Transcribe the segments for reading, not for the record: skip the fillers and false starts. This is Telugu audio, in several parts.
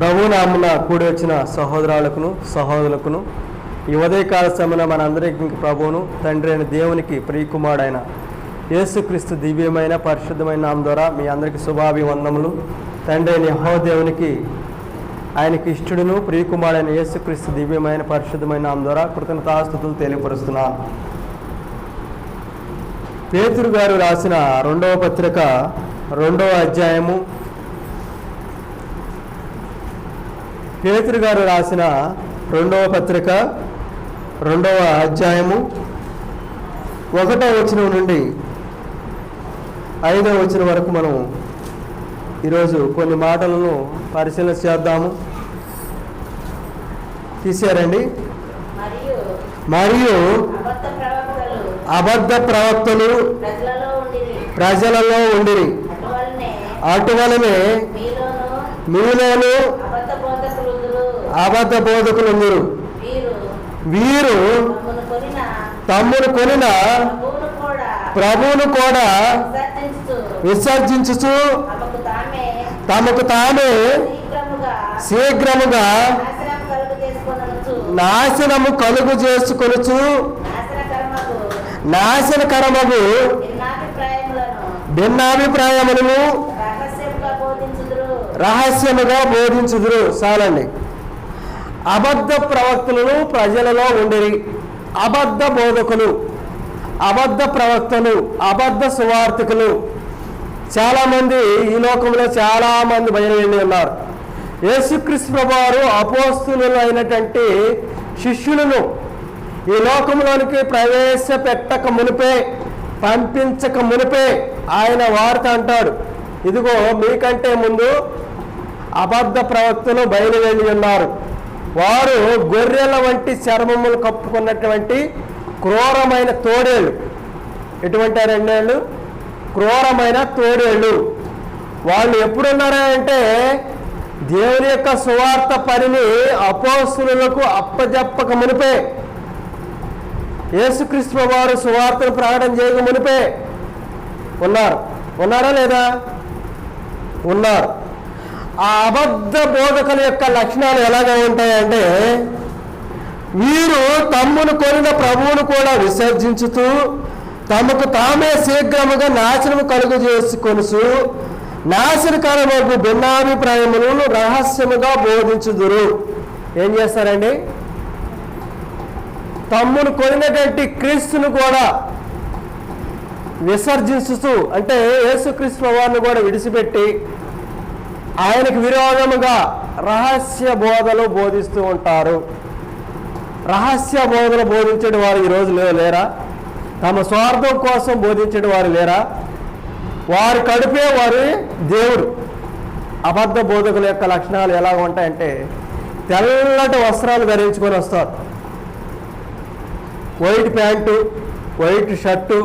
ప్రభునామమున కూడి వచ్చిన సహోదరులకును సహోదరులకును ఈ ఉదయకాల సమయంలో మనందరికీ ప్రభువును తండ్రి అయిన దేవునికి ప్రియకుమారుడైన యేసుక్రీస్తు దివ్యమైన పరిశుద్ధమైన నామం ద్వారా మీ అందరికీ శుభాభివందనములు. తండ్రి అయిన యెహోవా దేవునికి ఆయనకి ఇష్టడును ప్రియకుమారుడైన యేసుక్రీస్తు దివ్యమైన పరిశుద్ధమైన నామం ద్వారా కృతజ్ఞతాస్తుతులు తెలియపరుస్తున్నాను. పేతురు గారు రాసిన 2వ పత్రిక 2వ అధ్యాయము, పేతురు గారు రాసిన 2వ పత్రిక 2వ అధ్యాయము 1వ వచనం నుండి 5వ వచనం వరకు మనం ఈరోజు కొన్ని మాటలను పరిశీలన చేద్దాము. తీశారండి. మరియు అబద్ధ ప్రవక్తలు ప్రజలలో ఉండిరి, అటువలనే మీలోను అబద్ధ బోధకులుందురు. వీరు తమ్మును కొనిన ప్రభువును కూడా విసర్జించుచు తమకు తామే శీఘ్రముగా నాశనము కలుగు చేసుకొనుచు నాశనకరమగు భిన్నాభిప్రాయములను రహస్యముగా బోధించుదురు. చాలండి. అబద్ధ ప్రవక్తలను ప్రజలలో ఉండిరి, అబద్ధ బోధకులు, అబద్ధ ప్రవక్తలు, అబద్ధ సువార్థికులు చాలామంది ఈ లోకంలో చాలామంది బయలుదేరి ఉన్నారు. యేసుక్రీస్తు ప్రభువారు అపోస్తులు అయినటువంటి శిష్యులను ఈ లోకంలోనికి ప్రవేశపెట్టక మునిపే, పంపించక మునిపే ఆయన వార్త అంటాడు, ఇదిగో మీకంటే ముందు అబద్ధ ప్రవక్తలు బయలుదేరి ఉన్నారు. వారు గొర్రెల వంటి చర్మములు కప్పుకున్నటువంటి క్రూరమైన తోడేళ్ళు. ఎటువంటి రెండేళ్ళు? క్రూరమైన తోడేళ్ళు. వాళ్ళు ఎప్పుడున్నారా అంటే దేవుని యొక్క సువార్త పనిని అపోస్తులకు అప్పజెప్పక మునిపే, యేసుక్రీస్తు వారు సువార్తను ప్రకటన చేయక మునిపే ఉన్నారు. ఉన్నారా లేదా? ఉన్నారు. ఆ అబద్ధ బోధకుల యొక్క లక్షణాలు ఎలాగా ఉంటాయంటే, వీరు తమ్మును కొనిన ప్రభువును కూడా విసర్జించుతూ తమకు తామే శీఘ్రముగా నాశనము కలుగు చేసుకొనుచు నాశనకరమగు భిన్నాభిప్రాయములను రహస్యముగా బోధించుదురు. ఏం చేస్తారండి? తమ్మును కొనినటువంటి క్రీస్తును కూడా విసర్జించుతూ, అంటే యేసుక్రీస్తు వారిని కూడా విడిచిపెట్టి ఆయనకు విరోధముగా రహస్య బోధలు బోధిస్తూ ఉంటారు. రహస్య బోధలు బోధించే వారు ఈరోజు లేరా? తమ స్వార్థం కోసం బోధించే వారు లేరా? వారి కడుపే వారి దేవుడు. అబద్ధ బోధకుల యొక్క లక్షణాలు ఎలా ఉంటాయంటే, తెల్లటి వస్త్రాలు ధరించుకొని వస్తారు. వైట్ ప్యాంటు, వైట్ షర్టు,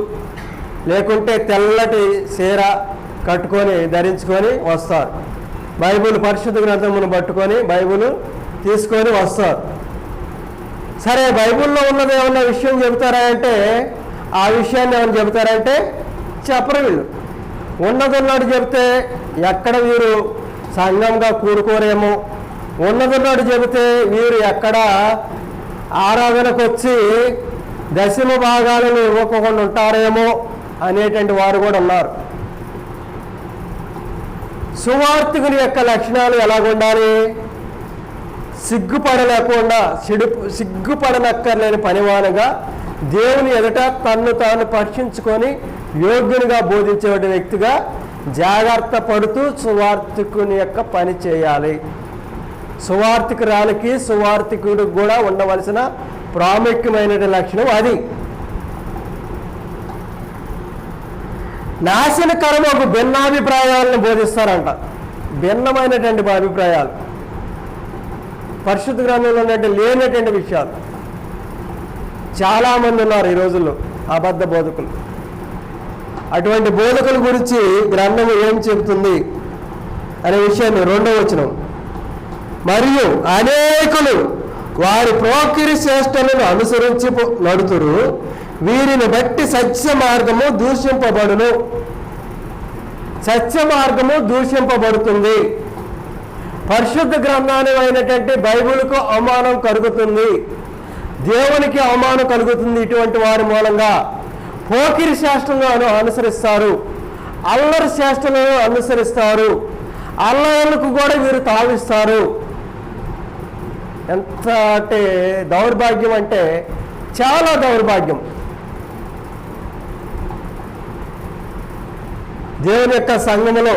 లేకుంటే తెల్లటి చీర కట్టుకొని ధరించుకొని వస్తారు. బైబిల్ పరిశుద్ధ గ్రంథమును పట్టుకొని బైబిల్ తీసుకొని వస్తారు. సరే, బైబిల్లో ఉన్నది ఏమన్నా విషయం చెబుతారా అంటే, ఆ విషయాన్ని ఏమైనా చెబుతారంటే చెప్పరు. వీళ్ళు ఉన్నదున్నాడు చెబితే ఎక్కడ వీరు సంఘంగా కూడుకోరేమో, ఉన్నదున్నాడు చెబితే వీరు ఎక్కడ ఆరాధనకు వచ్చి దశమ భాగాలను ఇవ్వకుండా ఉంటారేమో అనేటువంటి వారు కూడా ఉన్నారు. సువార్థికుని యొక్క లక్షణాలు ఎలాగుండాలి? సిగ్గుపడలేకుండా, సిగ్గుపడనక్కర్లేని పనివానుగా దేవుని ఎదుట తన్ను తాను పరీక్షించుకొని యోగ్యునిగా బోధించే వ్యక్తిగా జాగ్రత్త పడుతూ సువార్థికుని యొక్క పని చేయాలి. సువార్థికురాలికి సువార్థికుడికి కూడా ఉండవలసిన ప్రాముఖ్యమైన లక్షణం అది. నాశనకరమగు భిన్నాభిప్రాయాలను బోధిస్తారంట. భిన్నమైనటువంటి అభిప్రాయాలు, పరిశుద్ధ గ్రంథంలో ఉన్నట్టు లేనటువంటి విషయాలు చాలామంది ఉన్నారు ఈ రోజుల్లో అబద్ధ బోధకులు. అటువంటి బోధకుల గురించి గ్రంథము ఏం చెబుతుంది అనే విషయాన్ని 2వ వచనం, మరియు అనేకులు వారి ప్రోకిరి శ్రేష్టలను అనుసరించి నడుతురు, వీరిని బట్టి సత్య మార్గము దూషింపబడును. సత్య మార్గము దూషింపబడుతుంది. పరిశుద్ధ గ్రంథాన్ని అయినటువంటి బైబిల్కు అవమానం కలుగుతుంది, దేవునికి అవమానం కలుగుతుంది. ఇటువంటి వారి మూలంగా పోకిరి శాస్త్రాలను అనుసరిస్తారు, అల్లరి శాస్త్రాలను అనుసరిస్తారు, అల్లర్లకు కూడా వీరు తావిస్తారు. ఎంత అంటే దౌర్భాగ్యం అంటే చాలా దౌర్భాగ్యం. దేవుని యొక్క సంఘములో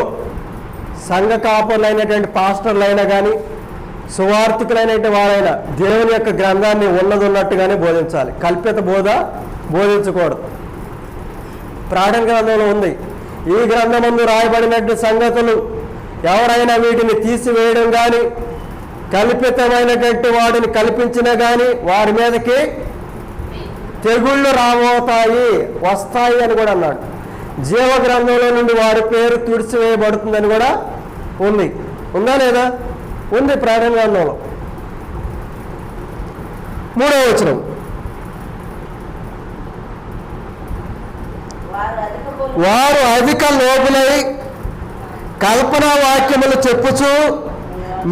సంఘ కాపులైనటువంటి పాస్టర్లైనా కానీ సువార్థికులైనటువంటి వారైనా దేవుని యొక్క గ్రంథాన్ని ఉన్నది ఉన్నట్టుగానే బోధించాలి. కల్పిత బోధ బోధించకూడదు. ప్రార్థన గ్రంథంలో ఉంది, ఈ గ్రంథమందు రాయబడినటువంటి సంగతులు ఎవరైనా వీటిని తీసివేయడం కానీ కల్పితమైనటువంటి వాడిని కల్పించినా కానీ వారి మీదకి తెగుళ్ళు రాబోతాయి, వస్తాయి అని కూడా అన్నాడు. జీవ గ్రంథంలో నుండి వారి పేరు తుడిచివేయబడుతుందని కూడా ఉంది. ఉందా లేదా? ఉంది ప్రార్థన గ్రంథంలో. 3వ వచనం, వారు అధిక లోబులై కల్పనా వాక్యములు చెప్పుచు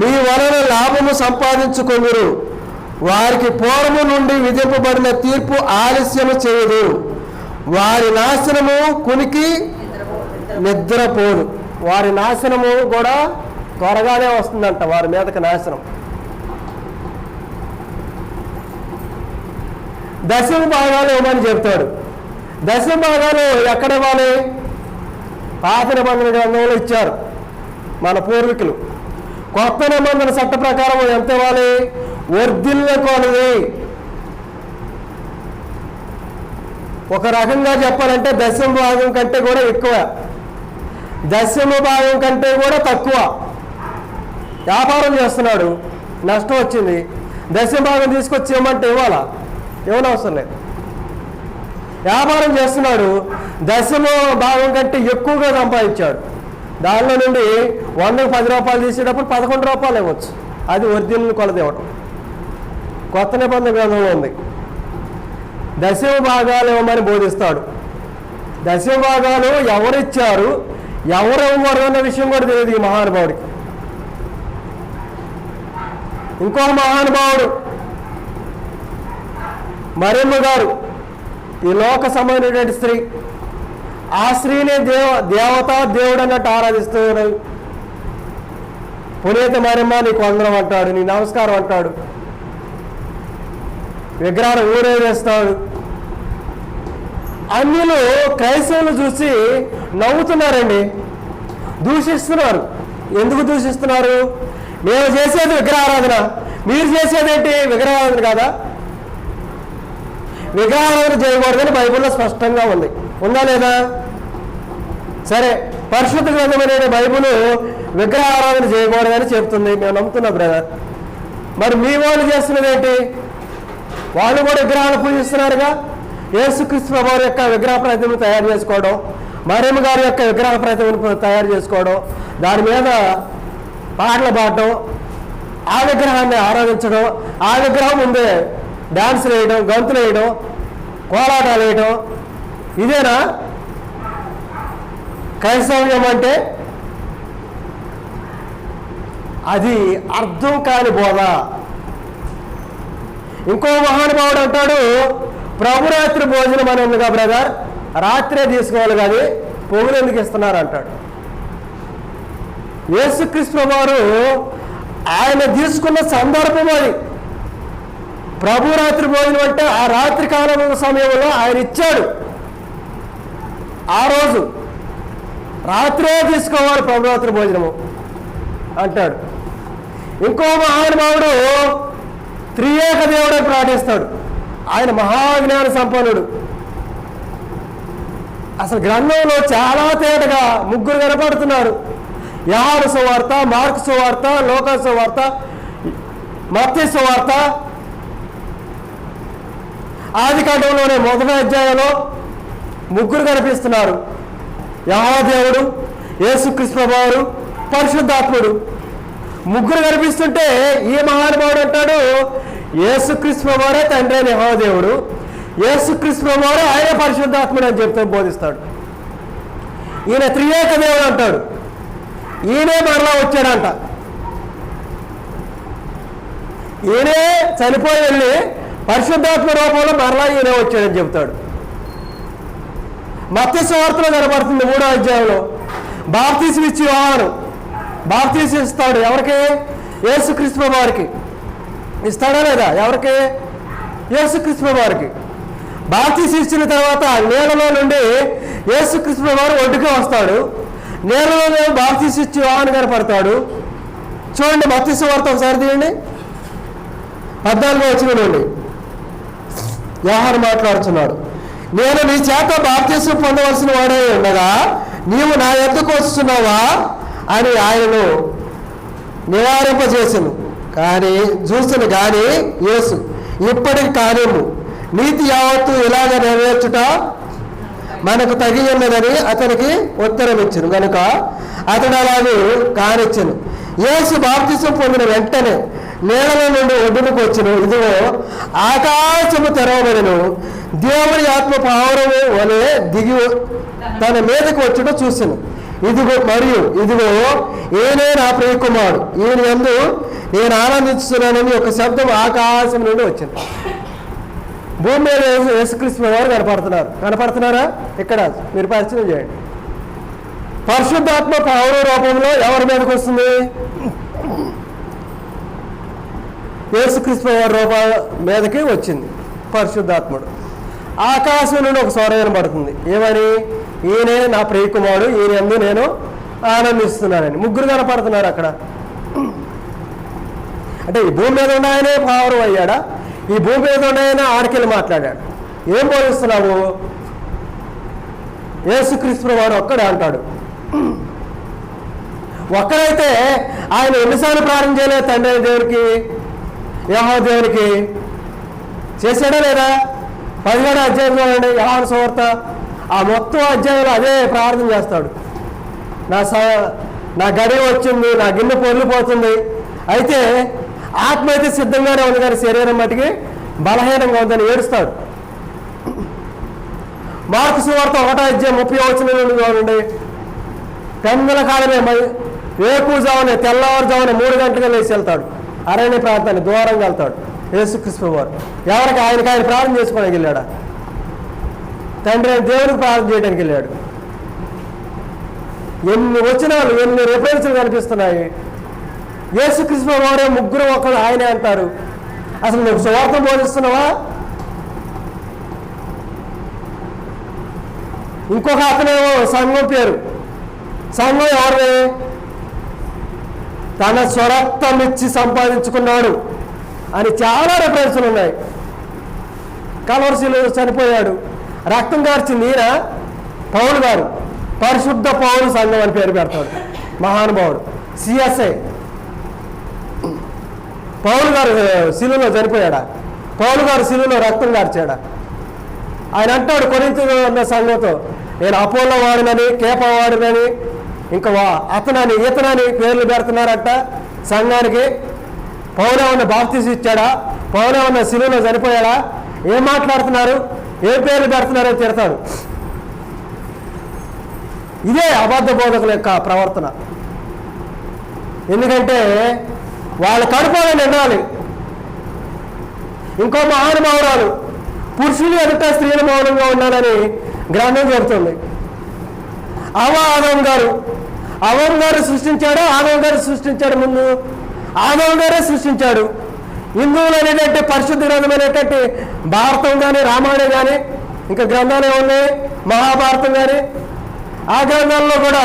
మీ వలన లాభము సంపాదించుకొందురు. వారికి పూర్వము నుండి విధింపబడిన తీర్పు ఆలస్యము చేయదు. వారి నాశనము కునికి నిద్రపోదు. వారి నాశనము కూడా త్వరగానే వస్తుందంట, వారి మీదకి నాశనం. దశమ భాగాలు ఇవ్వమని చెప్తాడు. దశమ భాగాలు ఎక్కడ ఇవ్వాలి? పాత నిబంధన గ్రంథంలో ఇచ్చారు మన పూర్వీకులు. కొత్త నిబంధన చట్ట ప్రకారం ఎంత ఇవ్వాలి? వర్ధిల్లకొలది. ఒక రకంగా చెప్పాలంటే దశమ భాగం కంటే కూడా ఎక్కువ, దశమ భాగం కంటే కూడా తక్కువ. వ్యాపారం చేస్తున్నాడు, నష్టం వచ్చింది, దశమ భాగం తీసుకొచ్చి ఇవ్వమంటే ఇవ్వాలా? ఇవ్వనవసరం లేదు. వ్యాపారం చేస్తున్నాడు, దశమ భాగం కంటే ఎక్కువగా సంపాదించాడు, దానిలో నుండి 100కు 10 రూపాయలు తీసేటప్పుడు 11 రూపాయలు ఇవ్వచ్చు. అది వర్ధిల్లుని కొలది ఇవ్వటం. కొత్త నిబంధన గ్రంథంలో ఉంది. దశమ భాగాలు ఇవ్వమని బోధిస్తాడు. దశమ భాగాలు ఎవరిచ్చారు, ఎవరు ఇవ్వరు అన్న విషయం కూడా తెలియదు ఈ మహానుభావుడికి. ఇంకో మహానుభావుడు మరియమ్మ గారు, ఈ లోక సంబంధించినటువంటి స్త్రీ. ఆ స్త్రీని దేవత దేవుడు అన్నట్టు ఆరాధిస్తున్నారు. పునీత మరియమ్మ నీకు వందనం అంటాడు, నీ నమస్కారం అంటాడు, విగ్రహాలు ఊరేవేస్తాడు. అన్యులు క్రైస్తవులు చూసి నవ్వుతున్నారండి, దూషిస్తున్నారు. ఎందుకు దూషిస్తున్నారు? మేము చేసేది విగ్రహారాధన, మీరు చేసేదేంటి? విగ్రహారాధన కాదా? విగ్రహారాధన చేయకూడదని బైబిల్లో స్పష్టంగా ఉంది. ఉందా లేదా? సరే, పరిశుద్ధ గ్రంథమైన బైబిల్ విగ్రహారాధన చేయకూడదని చెప్తుంది, మేము నమ్ముతున్నాం బ్రదర్. మరి మీ వాళ్ళు చేస్తున్నది ఏంటి? వాళ్ళు కూడా విగ్రహాలు పూజిస్తున్నారుగా. యేసుక్రీస్తు ప్రభువు యొక్క విగ్రహ ప్రతిమను తయారు చేసుకోవడం, మరియమ్మ గారి యొక్క విగ్రహ ప్రతిమను తయారు చేసుకోవడం, దాని మీద పాటలు పాడటం, ఆ విగ్రహాన్ని ఆరాధించడం, ఆ విగ్రహం ముందే డాన్సులు వేయడం, గంతులు వేయడం, కోలాటాలు వేయడం, ఇదేనా క్రైస్తవ్యం అంటే? అది అర్థం కాని బోధ. ఇంకో మహానుభావుడు అంటాడు, ప్రభురాత్రి భోజనం అని ఉందిగా బ్రదర్, రాత్రే తీసుకోవాలి కానీ పొగులు ఎందుకు ఇస్తున్నారు అంటాడు. యేసుక్రీస్తు వారు ఆయన తీసుకున్న సందర్భం అది. ప్రభురాత్రి భోజనం అంటే ఆ రాత్రి కాలం సమయంలో ఆయన ఇచ్చాడు. ఆ రోజు రాత్రే తీసుకోవాలి ప్రభురాత్రి భోజనము అంటాడు. ఇంకో మహానుభావుడు త్రియేక దేవుడే ప్రార్థిస్తాడు. ఆయన మహాజ్ఞాన సంపన్నుడు. అసలు గ్రంథంలో చాలా తేటగా ముగ్గురు కనపడుతున్నారు. యోహాను సువార్త, మార్కు సువార్త, లూకా సువార్త, మత్తయి సువార్త. ఆదికాండంలోనే మొదటి అధ్యాయంలో ముగ్గురు కనిపిస్తున్నారు. యెహోవా దేవుడు, యేసుక్రీస్తు ప్రభువు, పరిశుద్ధాత్ముడు. ముగ్గురు కనిపిస్తుంటే ఈ మహానుభావుడు అంటాడు, యేసుక్రీస్తు ప్రభువే తండ్రి అయిన యెహోవా దేవుడు, యేసుక్రీస్తు ప్రభువే ఆయన పరిశుద్ధాత్ముడు అని చెప్తూ బోధిస్తాడు. ఈయన త్రియేక దేవుడు అంటాడు. ఈయనే మరలా వచ్చాడంట. ఈయనే చనిపోయి వెళ్ళి పరిశుద్ధాత్మ రూపంలో మరలా ఈయన వచ్చాడని చెబుతాడు. మత్తయి సువార్తలో కనబడుతుంది 3వ అధ్యాయంలో. బాప్తీసం ఇచ్చి యోహాను బాప్తీసం ఇస్తాడు. ఎవరికి? యేసుక్రీస్తు వారికి ఇస్తాడా లేదా? ఎవరికి? యేసుక్రీస్తు వారికి. బాప్తీసం ఇచ్చిన తర్వాత నీళ్ళలో నుండి యేసుక్రీస్తు వారు ఒడ్డుగా వస్తాడు. నీళ్ళలో బాప్తీసం ఇచ్చి యోహాను కనపడతాడు. చూడండి మత్తయి సువార్త ఒకసారి తీయండి. 14వ వచనం నుండి యోహాను మాట్లాడుతున్నాడు. నేను నీ చేత బాప్తీసం పొందవలసిన వాడే ఉండగా నీవు నా యొద్దకు వస్తున్నావా అని ఆయనను నివారింపజేసను. కానీ చూసిన కానీ యేసు ఇప్పటికి కానేము నీతి యావత్తు ఇలాగ నెరవేర్చుట మనకు తగి ఉన్నదని అతనికి ఉత్తరం ఇచ్చాను. కనుక అతడు అలాగే కానిచ్చాను. యేసు బాప్తీసం పొందిన వెంటనే నీళ్ళలో నుండి ఒడ్డునకు వచ్చును. ఇదిగో ఆకాశము తెరవబడెను. దేవుని ఆత్మ పావురము వలె దిగి తన మీదకు వచ్చుట చూసాను. ఇదిగో ఈయనే నా ప్రియకుమారుడు, ఈయన యందు నేను ఆనందిస్తున్నానని ఒక శబ్దం ఆకాశం నుండి వచ్చింది. భూమి మీద యేసుక్రీస్తు వారు కనపడుతున్నారా? ఇక్కడ మీరు పరిచయం చేయండి. పరిశుద్ధాత్మ పావుర రూపంలో ఎవరి మీదకి వస్తుంది? యేసుక్రీస్తు వారి రూపాల మీదకి వచ్చింది పరిశుద్ధాత్ముడు. ఆకాశం నుండి ఒక స్వరం వినబడుతుంది. ఏమని? ఈయనే నా ప్రియకుమారుడు, ఈయన యందు నేను ఆనందిస్తున్నానని. ముగ్గురు కనపడుతున్నారు అక్కడ. అంటే ఈ భూమి మీద ఉన్న ఆయనే పావురం అయ్యాడా? ఈ భూమి మీద ఉన్న ఆయన ఆడికెళ్ళి మాట్లాడాడు. ఏం బోధిస్తున్నావు? యేసుక్రీస్తు వారు ఒక్కడే అంటాడు. ఒక్కడైతే ఆయన ఎన్నిసార్లు ప్రార్థన చేయలేదు తండ్రి దేవుడికి, యెహోవా దేవునికి? చేశాడా లేదా? 17వ అధ్యాయం చూడండి యోహాను సువార్త. ఆ మొత్తం అధ్యాయంలో అదే ప్రార్థన చేస్తాడు. నా గడియ వచ్చింది, నా గిన్నె పొర్లిపోతుంది. అయితే ఆత్మ అయితే సిద్ధంగానే ఉంది కానీ శరీరం మటుకి బలహీనంగా ఉందని ఏడుస్తాడు. మార్కు సువార్త 1వ అధ్యాయం 30వ వచనం నుండి చూడండి. పెందల కాలమే వేకువజామునే తెల్లవారుజామునే 3 గంటలుగా లేచి వెళ్తాడు. అరణ్య ప్రాంతాన్ని దూరంగా వెళ్తాడు యేసుక్రీస్తు వారు. ఎవరికి? ఆయన ప్రార్థన చేసుకోవడానికి వెళ్ళాడా? తండ్రి ఆయన దేవునికి ప్రార్థన చేయడానికి వెళ్ళాడు. ఎన్ని వచనాలు, ఎన్ని రిఫరెన్స్లు కనిపిస్తున్నాయి. యేసుక్రీస్తు వారే ముగ్గురు ఒకరు ఆయనే అంటారు. అసలు నువ్వు సువార్త బోధిస్తున్నావా? ఇంకొక అతనేమో సంఘం పేరు. సంఘం ఎవరు? తన స్వరక్తం ఇచ్చి సంపాదించుకున్నాడు అని చాలా రెఫరెన్స్లు ఉన్నాయి. కలవరిశిలో చనిపోయాడు, రక్తం కార్చింది ఈయన పౌలు గారు. పరిశుద్ధ పౌలు సంఘం అని పేరు పెడతాడు మహానుభావుడు. సిఎస్ఐ. పౌలు గారు శిలువలో చనిపోయాడా? పౌలు గారు శిలువలో రక్తం కార్చాడా? ఆయన అంటాడు కొరింథీయులో ఉన్న సంఘంతో, నేను అపోలో వాడినని, కేప వాడినని, ఇంకా అతనని ఈతనని పేర్లు పెడుతున్నారట సంఘానికి. పౌలు ఏమన్నా బాప్తీసం ఇచ్చాడా? పౌలు ఏమన్నా శిలువలో చనిపోయాడా? ఏం మాట్లాడుతున్నారు? ఏ పేర్లు పెడుతున్నారో తిడతాడు. ఇదే అబద్ధ బోధకుల యొక్క ప్రవర్తన. ఎందుకంటే వాళ్ళ కడుపులో నిండాలి. ఇంకో మహానుభావురాలు పురుషులు ఎదుట స్త్రీలు మౌనంగా ఉండాలని గ్రంథం చెబుతుంది. ఆదం గారు సృష్టించాడు. ఆదం గారు సృష్టించాడు. ముందు ఆదం గారే సృష్టించాడు. హిందువులు అనేటట్టు పరిశుద్ధ గ్రంథమైనటువంటి భారతం కానీ, రామాయణం కానీ, ఇంకా గ్రంథాలు ఏమున్నాయి, మహాభారతం కానీ, ఆ గ్రంథాల్లో కూడా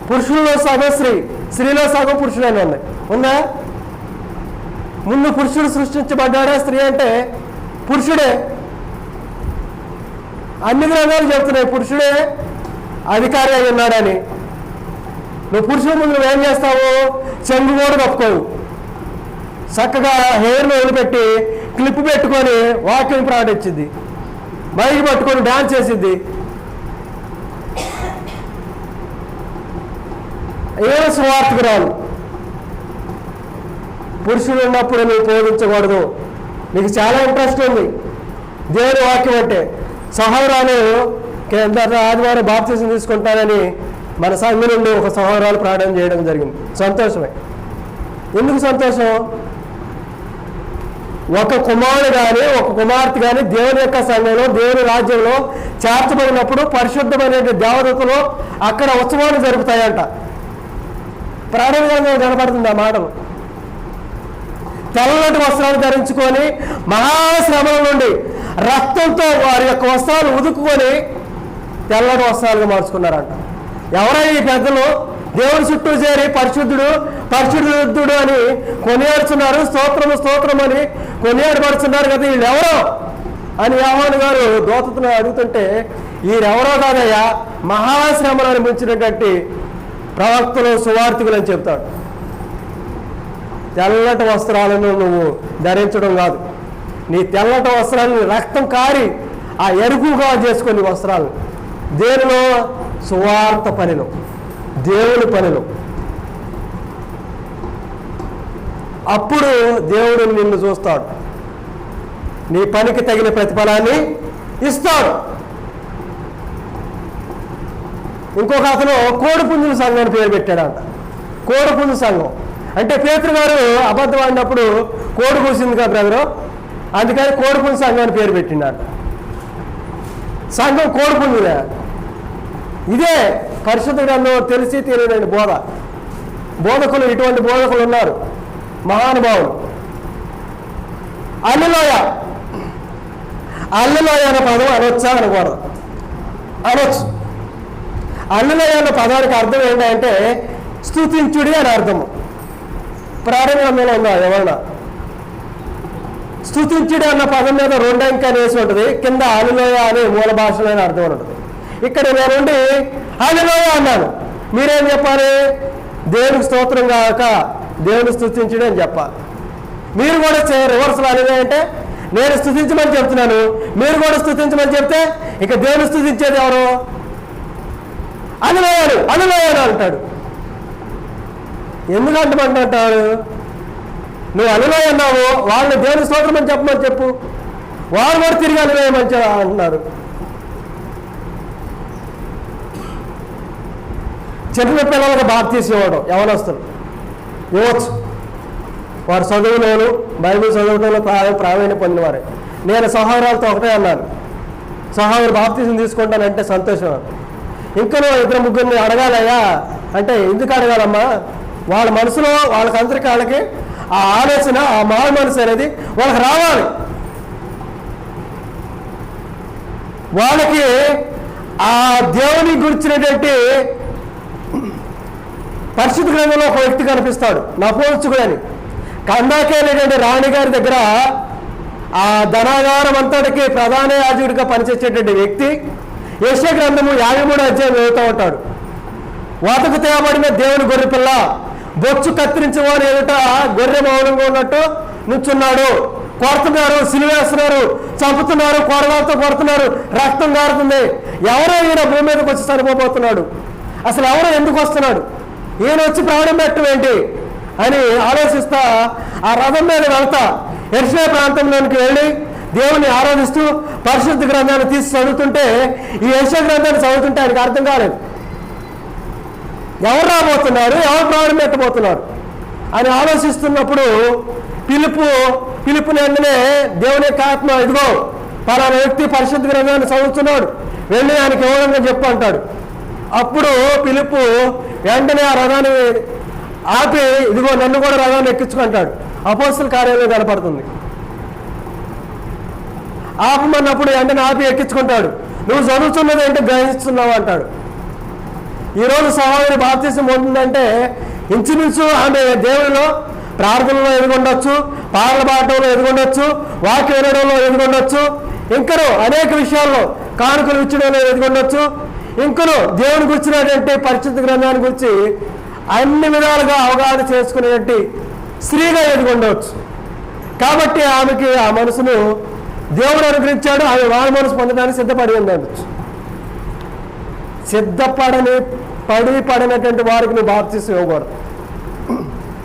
పురుషుల్లో సగం స్త్రీలో సగం పురుషులనే ఉన్నాయి. ఉందా? ముందు పురుషుడు సృష్టించబడ్డాడా? స్త్రీ అంటే పురుషుడే. అన్ని గ్రంథాలు చెప్తున్నాయి పురుషుడే అధికారి అయి ఉన్నాడని. నువ్వు పురుషుల ముందు నువ్వేం చేస్తావు? చెంగు కూడా కప్పుకోవు. చక్కగా హెయిర్లో వదిలిపెట్టి క్లిప్ పెట్టుకొని వాక్యం ప్రకటించింది, మైకి పట్టుకొని డాన్స్ చేసింది. ఏ స్వార్థకురాలు. పురుషులు ఉన్నప్పుడు నువ్వు బోధించకూడదు. నీకు చాలా ఇంట్రెస్ట్ ఉంది దేవుని వాక్యం అంటే. సహోదరాలు ఆదివారం బాప్తిజం తీసుకుంటానని మన సంఘం నుండి ఒక సహోదరాలు ప్రార్థన చేయడం జరిగింది. సంతోషమే. ఎందుకు సంతోషం? ఒక కుమారుడు కానీ ఒక కుమార్తె కానీ దేవుని యొక్క సంఘంలో దేవుని రాజ్యంలో చేర్చబడినప్పుడు పరిశుద్ధమైన దేవదూతలు అక్కడ ఉత్సవాలు జరుపుతాయంట. ప్రారంభంగా కనపడుతుంది ఆ మాటలు. తెల్లటి వస్త్రాలు ధరించుకొని మహాశ్రమల నుండి రక్తంతో వారి యొక్క వస్త్రాలు ఉదుక్కుని తెల్లటి వస్త్రాలుగా మార్చుకున్నారంట. ఎవరైనా ఈ పెద్దలు దేవుని చుట్టూ చేరి పరిశుద్ధుడు పరిశుద్ధుడు అని కొనియాడుతున్నారు, స్తోత్రము స్తోత్రం అని కొనియాడబడుతున్నారు కదా, వీళ్ళు ఎవరో అని యోహాను గారు దూతను అడుగుతుంటే వీరెవరో కాదయ్యా, మహాశ్రమను అనిపించినటువంటి ప్రవక్తలు సువార్థికులు అని చెప్తాడు. తెల్లటి వస్త్రాలను నువ్వు ధరించడం కాదు, నీ తెల్లటి వస్త్రాలను రక్తం కారి ఆ ఎరుపుగా చేసుకొని వస్త్రాలు దేనిలో? సువార్త పనిలో, దేవుని పనిలో. అప్పుడు దేవుడు నిన్ను చూస్తాడు, నీ పనికి తగిన ప్రతిఫలాన్ని ఇస్తాడు. ఇంకొక అతను కోడిపుంజుల సంఘం అని పేరు పెట్టాడంట. కోడిపుంజు సంఘం అంటే పేతురు గారు అబద్ధం ఆడినప్పుడు కోడి కూసింది కదా బ్రదరు, అందుకని కోడిపుంజు సంఘం అని పేరు పెట్టిండంట. సంఘం కోడిపుంజులే. ఇదే పరిశుద్ధ గ్రంథం తెలిసి తెలియని బోధకులు, ఇటువంటి బోధకులు ఉన్నారు, మహానుభావులు. అల్లెలోయ అనే పదం అనొచ్చా అనకూడదు? అనొచ్చు. అల్లెలోయ అన్న పదానికి అర్థం ఏంటంటే స్తుతించుడి అని అర్థము. ప్రారంభంలో ఉందా ఎవరన్నా? స్తుతించుడి అన్న పదం మీద 2 అంకెలు వేసి ఉంటుంది, కింద అల్లెలోయ అనే మూల భాషలో అర్థం ఉంటుంది. ఇక్కడ నేనుండి హల్లెలూయా అన్నాను, మీరేం చెప్పాలి? దేవునికి స్తోత్రం కాక దేవుని స్తుతించుడి అని చెప్పాలి. మీరు కూడా రివర్సల్ అనేది అంటే నేను స్తుతించమని చెప్తున్నాను, మీరు కూడా స్తుతించమని చెప్తే ఇక దేవుని స్తుతించేది ఎవరు? హల్లెలూయా అంటాడు. ఎందుకు అంటాడు? నువ్వు హల్లెలూయా అన్నావు, వాళ్ళని దేవుని స్తోత్రం అని చెప్పమని చెప్పు, వాళ్ళు కూడా తిరిగి హల్లెలూయా మంచిగా అంటున్నారు. చిన్న పిల్లలకు బాప్తీసం ఇవ్వడం యవనస్తులు ఇవ్వచ్చు, వారు చదువులోను బైబిల్ చదువుటంలో ప్రావీణ్యం పొందినవారే. నేను సహోదరులతో ఒకటే అన్నాను, సహోదరు బాప్తీసం తీసుకుంటానంటే సంతోషం. ఇంకా 2-3 అడగాలయ్యా అంటే ఎందుకు అడగాలమ్మా? వాళ్ళ మనసులో వాళ్ళకందరికీ వాళ్ళకి ఆ ఆలోచన, ఆ మారు మనసు అనేది వాళ్ళకి రావాలి. వాళ్ళకి ఆ దేవుని గురించినటువంటి పరిశుద్ధ గ్రంథంలో ఒక వ్యక్తి కనిపిస్తాడు, నపుంసకుడు అని. కందాకేటువంటి రాణిగారి దగ్గర ఆ ధనాగారం అంతటికి ప్రధాన యాజకుడిగా పనిచేసేటువంటి వ్యక్తి యెషయా గ్రంథము 53వ అధ్యాయం చదువుతూ ఉంటాడు. వాతకు తేబడిన దేవుని గొర్రెపిల్ల బొచ్చు కత్తిరించేవాడు ఎదుట గొర్రె మౌనంగా ఉన్నట్టు నుంచున్నాడు. కొడుతున్నారు, సిలివేస్తున్నారు, చంపుతున్నారు, కొరగాలతో కొడుతున్నారు, రక్తం కారుతుంది. ఎవరో ఈయన భూమి మీదకి వచ్చి చనిపోబోతున్నాడు, అసలు ఎవరో ఎందుకు వస్తున్నాడు, ఈయన వచ్చి ప్రాణం పెట్టడం ఏంటి అని ఆలోచిస్తా ఆ రథం మీద వెళ్తా యెరూషలేము ప్రాంతంలోనికి వెళ్ళి దేవుని ఆరాధిస్తూ పరిశుద్ధ గ్రంథాన్ని తీసి చదువుతుంటే, ఈ యెషయా గ్రంథాన్ని చదువుతుంటే ఆయనకు అర్థం కాలేదు. ఎవరు రాబోతున్నారు, ఎవరు ప్రాణం పెట్టబోతున్నారు అని ఆలోచిస్తున్నప్పుడు పిలుపుని వెంటనే దేవుని యొక్క ఆత్మ, ఇదిగో పలానా వ్యక్తి పరిశుద్ధ గ్రంథాన్ని చదువుతున్నాడు, వెళ్ళి ఆయనకి ఇవ్వడంగా చెప్పు అంటాడు. అప్పుడు పిలుపు వెంటనే ఆ రథాన్ని ఆపి, ఇదిగో నన్ను కూడా రథాన్ని ఎక్కించుకుంటాడు. అపోస్తల కార్యాలయం కనపడుతుంది. ఆపమన్నప్పుడు వెంటనే ఆపి ఎక్కించుకుంటాడు. నువ్వు చదువుతున్నది ఏంటో గ్రహిస్తున్నావు అంటాడు. ఈరోజు సహోదరి బాప్తిసం పొందుతుందంటే ఇంచుమించు ఆమె దేవునిలో ప్రార్థనలో ఎదుగుండొచ్చు, పాటల పాడటంలో ఎదుగుండొచ్చు, వాక్య వినడంలో ఎదుగుండొచ్చు, ఇంకనూ అనేక విషయాల్లో కానుకలు ఇచ్చడంలో ఎదుగుండొచ్చు, ఇంకనూ దేవుని గురించినటువంటి పరిశుద్ధ గ్రంథాన్ని గురించి అన్ని విధాలుగా అవగాహన చేసుకునేటువంటి స్త్రీగా ఎదుగుండవచ్చు. కాబట్టి ఆమెకి ఆ మనసును దేవుడు అనుగ్రహించాడు, ఆమె వారి మనసు పొందడానికి సిద్ధపడి ఉండవచ్చు. పడినటువంటి వారికి నువ్వు బాప్తిసం ఇవ్వకూడదు.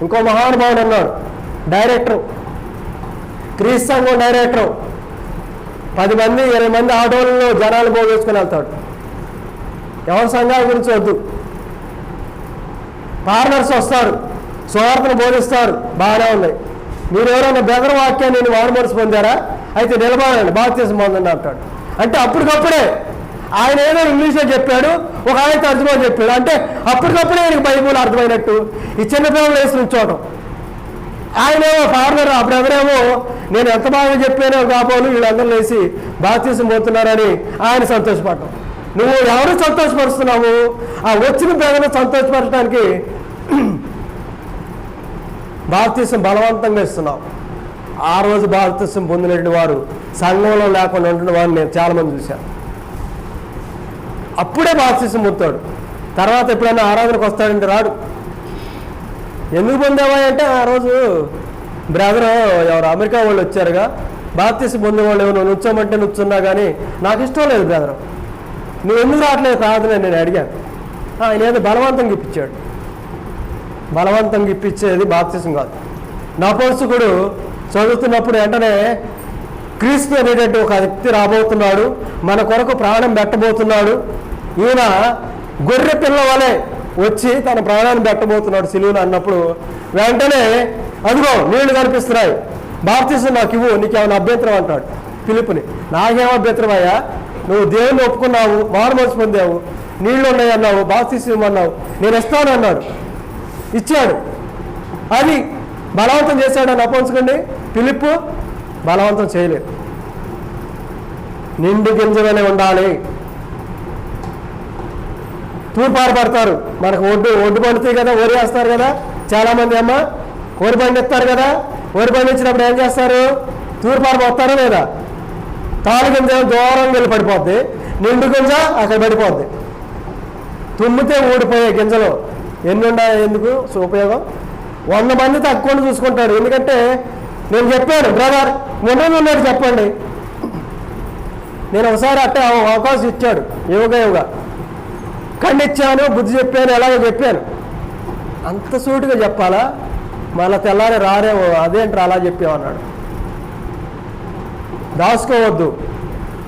ఇంకో మహానుభావుడు అన్నాడు, డైరెక్టర్, క్రీస్తు సంఘం డైరెక్టర్, 10 మంది 20 మంది ఆటోలలో జనాలు పోగేసుకుని వెళ్తాడు. ఎవరి సంఘాల గురించి వద్దు, ఫారినర్స్ వస్తారు, సువార్తను బోధిస్తారు, బాగానే ఉన్నాయి. మీరు ఎవరైనా బెదర వాక్యాన్ని నేను మారుమనసు పొందారా, అయితే నిలబడండి బాప్తిసం పొందండి అంటాడు. అంటే అప్పటికప్పుడే ఆయన ఏదో ఇంగ్లీష్లో చెప్పాడు, ఒక ఆయన తర్జుమా చెప్పాడు, అంటే అప్పటికప్పుడే ఆయనకి బైబుల్ అర్థమైనట్టు ఈ చిన్నపిల్లలు వేసి ఉంచోవటం. ఆయనేమో ఫార్నర్, అప్పుడు ఎవరేమో నేను ఎంత బాగా చెప్పానో కాబోలు వీళ్ళందరూ వేసి బాప్తిసం పోతున్నారని ఆయన సంతోషపడటం. నువ్వు ఎవరు సంతోషపరుస్తున్నావు? ఆ వచ్చిన పేదను సంతోషపరచడానికి బాప్తిసం బలవంతంగా ఇస్తున్నావు. ఆ రోజు బాప్తిసం పొందినటువంటి వారు సంఘంలో లేకుండా ఉంటున్న వారిని నేను చాలామంది చూశాను. అప్పుడే బాప్తిసం పొందుతాడు, తర్వాత ఎప్పుడైనా ఆరాధనకు వస్తాడంటే రాడు. ఎందుకు పొందావా అంటే ఆ రోజు బ్రదర్ ఎవరు అమెరికా వాళ్ళు వచ్చారుగా, బాప్తిసం పొందేవాళ్ళు ఎవరు నుంచోమంటే నుంచున్నా కానీ నాకు ఇష్టం లేదు బ్రదర్, నువ్వు ఎందుకు రావట్లేదు ప్రార్థన నేను అడిగాను. ఆయన ఏదో బలవంతంగా ఇప్పించాడు. బలవంతంగా ఇప్పించేది బాప్తిసం కాదు. నపుంసకుడు చదువుతున్నప్పుడు వెంటనే క్రీస్తు అనేటువంటి ఒక వ్యక్తి రాబోతున్నాడు, మన కొరకు ప్రాణం పెట్టబోతున్నాడు, ఈయన గొర్రె పిల్ల వలె వచ్చి తన ప్రాణాన్ని పెట్టబోతున్నాడు సిలువను అన్నప్పుడు వెంటనే అదిగో నీళ్లు కనిపిస్తున్నాయి, బాప్తిసం నాకు ఇవ్వు, నీకేమైనా అభ్యంతరం అంటాడు ఫిలిప్పుని. నాకేం అభ్యంతరం అయ్యా, నువ్వు దేవుని ఒప్పుకున్నావు, మారుమనసు పొందావు, నీళ్లు ఉన్నాయి అన్నావు, బాప్తిసం ఇవ్వమన్నావు, నేను ఇస్తాను అన్నాడు, ఇచ్చాడు. అది బలవంతం చేశాడు అని అపోంచుకోండి. ఫిలిప్పు బలవంతం చేయలేదు. నిండు గింజలనే ఉండాలి. తూర్పారు పడతారు, మనకు ఒడ్డు పండుతాయి కదా, వరి వేస్తారు కదా చాలామంది, అమ్మ వరి పండిస్తారు కదా, వరి పండించినప్పుడు ఏం చేస్తారు, తూర్పారు పోతారా లేదా, తాళు గింజ దూరం వెళ్ళి పడిపోద్ది, నిండు గింజ అక్కడ పడిపోద్ది, తుమ్మితే ఊడిపోయే గింజలు ఎన్ని ఉన్నాయి, ఎందుకు ఉపయోగం? 100 మంది తక్కువ చూసుకుంటాడు. ఎందుకంటే నేను చెప్పాను బ్రదర్ ఉన్నది చెప్పండి, నేను ఒకసారి అట్టే అవకాశం ఇచ్చాడు, యువగా ఖండించాను, బుద్ధి చెప్పాను, ఎలాగో చెప్పాను. అంత సూటిగా చెప్పాలా, మళ్ళీ తెల్లారి రారేమో, అదేంటారు అలా చెప్పామన్నాడు. దాచుకోవద్దు,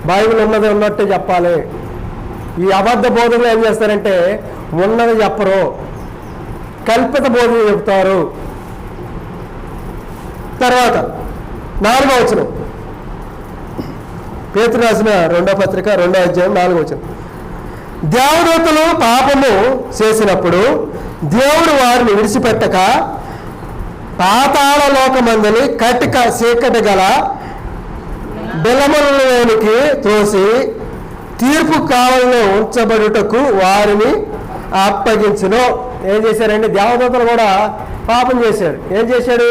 బైబిల్ ఉన్నది ఉన్నట్టే చెప్పాలి. ఈ అబద్ధ బోధనలు ఏం చేస్తారంటే ఉన్నది చెప్పరు, కల్పిత బోధనలు చెప్తారు. తర్వాత 4వ వచనం, పేతురు రాసిన 2వ పత్రిక 2వ అధ్యాయం 4వ వచనం. దేవదూతలు పాపము చేసినప్పుడు దేవుడు వారిని విడిచిపెట్టక పాతాళ లోకమందని కటిక చీకటి గల బిలములలోనికి తోసి తీర్పు కావలిలో ఉంచబడుటకు వారిని అప్పగించును. ఏం చేశారండి, దేవదూతలు కూడా పాపం చేశాడు. ఏం చేశాడు,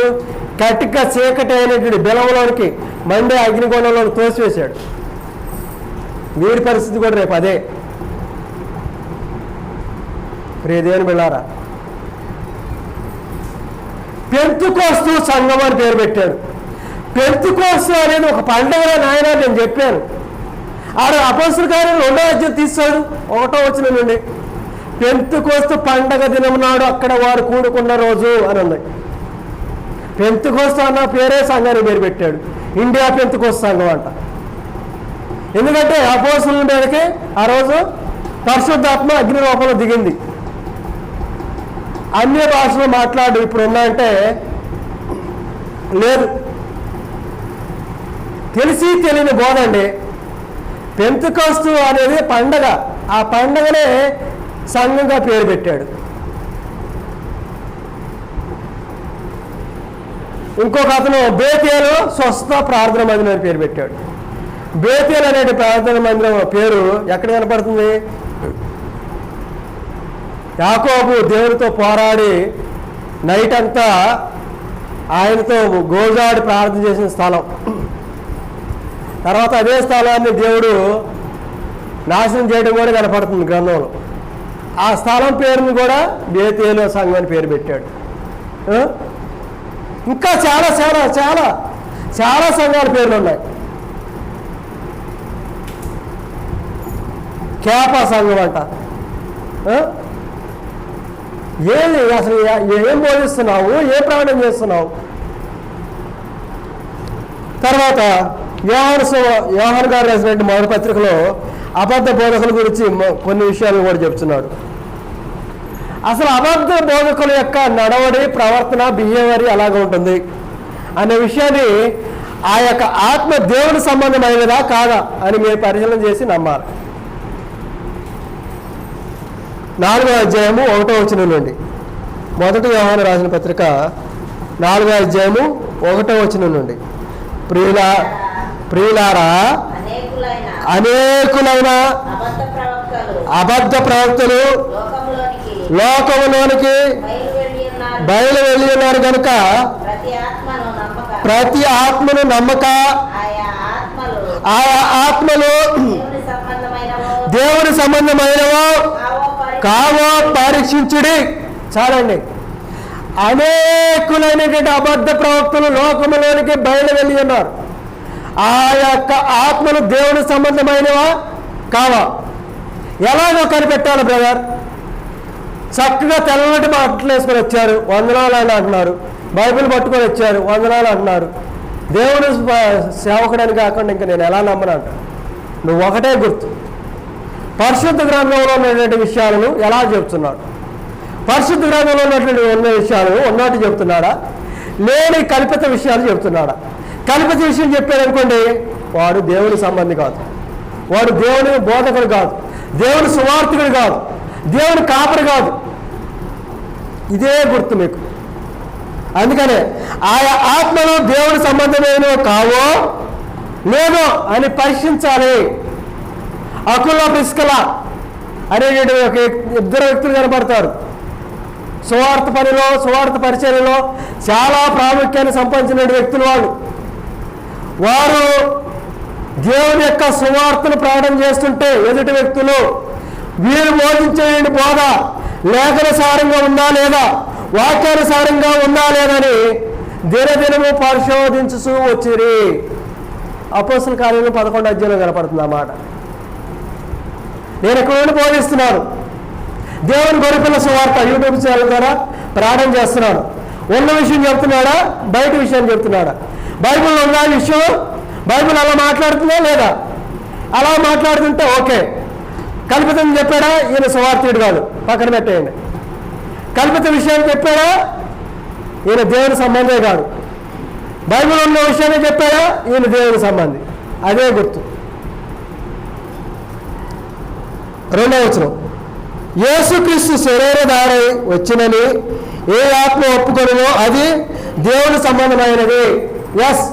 కటిక చీకటి అయినటువంటి బిలములోనికి మండే అగ్నిగోళంలోకి తోసివేశాడు. వీరి పరిస్థితి కూడా రేపు అదే. ప్రియదేవుని బిళ్ళారా, పెంతుకోస్తు సంఘం అని పేరు పెట్టాడు. పెంతుకోస్తు అనేది ఒక పండుగ నాయన నేను చెప్పాను. ఆడ అపోస్తలుల కార్యం 2వ అధ్యాయం తీస్తాడు 1వ వచనం నుండి. పెంతుకోస్తు పండగ దినం నాడు అక్కడ వారు కూడుకున్న రోజు అని ఉంది. పెంతుకోస్తు అన్న పేరే సంఘానికి పేరు పెట్టాడు. ఇండియా పెంతుకోస్తు సంఘం అంట. ఎందుకంటే అపోస్తలుల మీదకి ఆ రోజు పరిశుద్ధాత్మ అగ్ని రూపంలో దిగింది. అన్య భాషలో మాట్లాడు ఇప్పుడు ఉన్నాయంటే లేదు, తెలిసి తెలియని బోధ అండి. పెంతుకోస్తు అనేది పండగ, ఆ పండగనే సంఘంగా పేరు పెట్టాడు. ఇంకొక అతను బేతేలు స్వస్థ ప్రార్థన మందిరం అని పేరు పెట్టాడు. బేతేలు అనే ప్రార్థన మందిరం పేరు ఎక్కడ కనపడుతుంది? యాకోబు దేవునితో పోరాడి నైట్ అంతా ఆయనతో గోజాడి ప్రార్థన చేసిన స్థలం. తర్వాత అదే స్థలాన్ని దేవుడు నాశనం చేయడం కూడా కనపడుతుంది గ్రంథంలో. ఆ స్థలం పేరుని కూడా బేతేలు సంఘం అని పేరు పెట్టాడు. ఇంకా చాలా చాలా చాలా చాలా సంఘాల పేర్లు ఉన్నాయి. కేపా సంఘం అంట. ఏది అసలు ఏం బోధిస్తున్నావు, ఏ ప్రాణం చేస్తున్నావు? తర్వాత యోహాను గారు రాసినటువంటి మొదటి పత్రికలో అబద్ధ బోధకుల గురించి కొన్ని విషయాలు కూడా చెప్తున్నాడు. అసలు అబద్ధ బోధకుల యొక్క నడవడి, ప్రవర్తన, బిహేవియర్ అలాగ ఉంటుంది అనే విషయాన్ని ఆ యొక్క ఆత్మ దేవుని సంబంధమైనదా కాదా అని మీరు పరిశీలన చేసి నమ్మాలి. 4వ అధ్యాయము 1వ వచనం నుండి, మొదటి యోహాను రాసిన పత్రిక 4వ అధ్యాయము 1వ వచనం నుండి, ప్రియులారా అనేకులైన అబద్ధ ప్రవక్తలు లోకములోనికి బయలు వెళ్ళి ఉన్నారు కనుక ప్రతి ఆత్మను నమ్మక ఆయా ఆత్మలు దేవుని సంబంధమైనవో కావో పరీక్షించుడి. చాలండి. అనేకులైనటువంటి అబద్ధ ప్రవక్తలు లోకములోనికి బయలు వెళ్ళి ఉన్నారు. ఆ యొక్క ఆత్మలు దేవుని సంబంధమైనవా కావా? ఎలాగో కనిపెట్టాలి బ్రదర్? చక్కగా తెల్లటి బట్టలు వేసుకొని వచ్చారు, వందనాలు అని అంటున్నారు. బైబిల్ పట్టుకొని వచ్చారు, వందనాలు అంటున్నారు. దేవుని సేవకుడని కాకుండా ఇంకా నేను ఎలా నమ్మను అంట. నువ్వు ఒకటే గుర్తు, పరిశుద్ధ గ్రంథంలో ఉన్నటువంటి విషయాలను ఎలా చెప్తున్నాడు? పరిశుద్ధ గ్రంథంలో ఉన్న విషయాలను ఉన్నట్టు చెప్తున్నాడా, లేని కల్పిత విషయాలు చెప్తున్నాడా? కల్పిత విషయం చెప్పారనుకోండి, వాడు దేవుని సంబంధి కాదు, వాడు దేవుని బోధకుడు కాదు, దేవుని సువార్థకుడు కాదు, దేవుని కాపరి కాదు. ఇదే గుర్తు మీకు. అందుకనే ఆయా ఆత్మలు దేవుని సంబంధమైనవో కావో లేదో అని పరీక్షించాలి. అకుల ప్రిస్కల అనేటువంటి ఒక ఇద్దరు వ్యక్తులు కనబడతారు. సువార్త పనిలో, సువార్త పరిచర్యలో చాలా ప్రాముఖ్యాన్ని సంపాదించిన వ్యక్తులు వారు దేవుని యొక్క సువార్తను ప్రకటన చేస్తుంటే ఎదుటి వ్యక్తులు వీరు బోధించే బోధ లేఖనసారంగా ఉందా లేదా, వాక్యానుసారంగా ఉందా లేదని దినదినము పరిశోధించుతూ వచ్చిరి. అపోస్తల కార్యంలో 11వ అధ్యాయంలో కనపడుతుంది ఆ మాట. నేను ఇక్కడ నుండి బోధిస్తున్నాను, దేవుని గొర్రెపిల్ల సువార్త యూట్యూబ్ ఛానల్ ద్వారా ప్రకటన చేస్తున్నాను. ఉన్న విషయం చెప్తున్నాడా, బయట విషయం చెప్తున్నాడా? బైబిల్లో ఉన్న విషయం బైబిల్ అలా మాట్లాడుతుందా లేదా? అలా మాట్లాడుతుంటే ఓకే. కల్పితం చెప్పాడా, ఈయన సువార్తీయుడు కాదు, పక్కన పెట్టేయండి. కల్పిత విషయాన్ని చెప్పాడా, ఈయన దేవుని సంబంధే కాదు. బైబిల్ ఉన్న విషయాన్ని చెప్పాడా, ఈయన దేవుని సంబంధి. అదే గుర్తు. 2వ వచనం, యేసుక్రీస్తు శరీరధారై వచ్చినని ఏ ఆత్మ ఒప్పుకొనునో అది దేవుని సంబంధమైనది. ఎస్,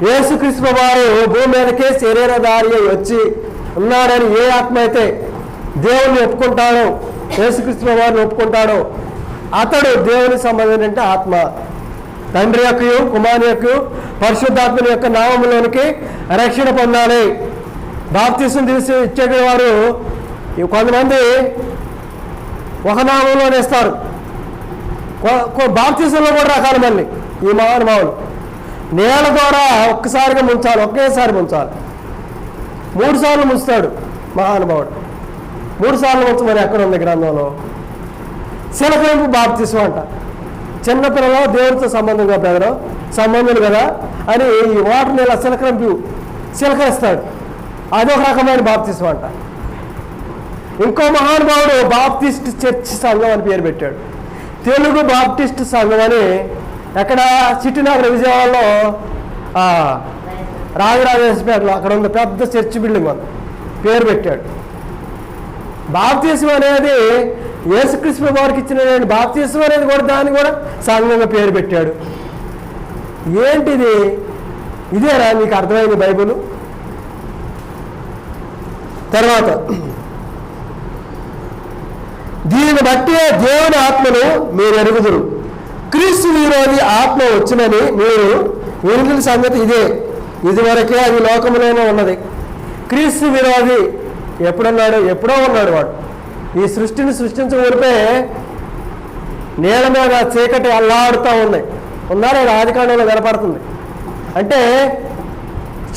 యేసుక్రీస్తు వారు భూమి మీదకే శరీరధారి వచ్చి ఉన్నాడని ఏ ఆత్మ అయితే దేవుని ఒప్పుకుంటాడో, యేసుక్రీస్తు వారిని ఒప్పుకుంటాడో అతడు దేవుని సంబంధం. అంటే ఆత్మ తండ్రి యొక్క, కుమారుని యొక్క, పరిశుద్ధాత్మని యొక్క నామములోనికి రక్షణ పొందాలి. బాప్తిసం తీసి ఇచ్చేటి వారు కొంతమంది ఒక నామంలోనే ఇస్తారు. బాప్తిసంలో కూడా రకాలు మళ్ళీ ఈ మహానుభావులు నేల ద్వారా ఒక్కసారిగా ముంచాలి, ఒకేసారి ముంచాలి. 3 సార్లు ముంచుతాడు మహానుభావుడు. 3 సార్లు ముంచమని ఎక్కడ ఉంది గ్రంథంలో? శిలకరింపు బాప్తిసం అంట. చిన్నపిల్లలు దేవుడితో సంబంధంగా పెదరు సంబంధులు కదా అని ఈ వాటర్ని ఇలా శిలకరిస్తాడు. అదొక రకమైన బాప్తిసం అంట. ఇంకో మహానుభావుడు బాప్టిస్ట్ చర్చ్ సంఘం అని పేరు పెట్టాడు. తెలుగు బాప్టిస్ట్ సంఘం అని ఎక్కడ చిట్టినగర్ విజయవాడలో రాజరాజేశ్వరపేటలో అక్కడ ఉంది పెద్ద చర్చ్ బిల్డింగ్ ఉంది, పేరు పెట్టాడు. బాప్తిసం అనేది యేసుక్రీస్తు వారికి ఇచ్చిన బాప్తిసం అనేది కూడా దాన్ని కూడా సంఘంగా పేరు పెట్టాడు. ఏంటిది? ఇదేనా మీకు అర్థమైంది బైబిల్? తర్వాత దీనిని బట్టి దేవుని ఆత్మను మీరు ఎరుగుదురు, క్రీస్తు విరోధి ఆత్మ వచ్చినని మీరు వినుల సంగతి ఇదే. ఇదివరకే అది లోకంలోనే ఉన్నది. క్రీస్తు విరోధి ఎప్పుడున్నాడు? ఎప్పుడో ఉన్నాడు వాడు. ఈ సృష్టిని సృష్టించగలిపే నేల మీద చీకటి అల్లాడుతూ ఉన్నాయి. ఉందా లేదా? ఆదికాండంలో కనపడుతుంది. అంటే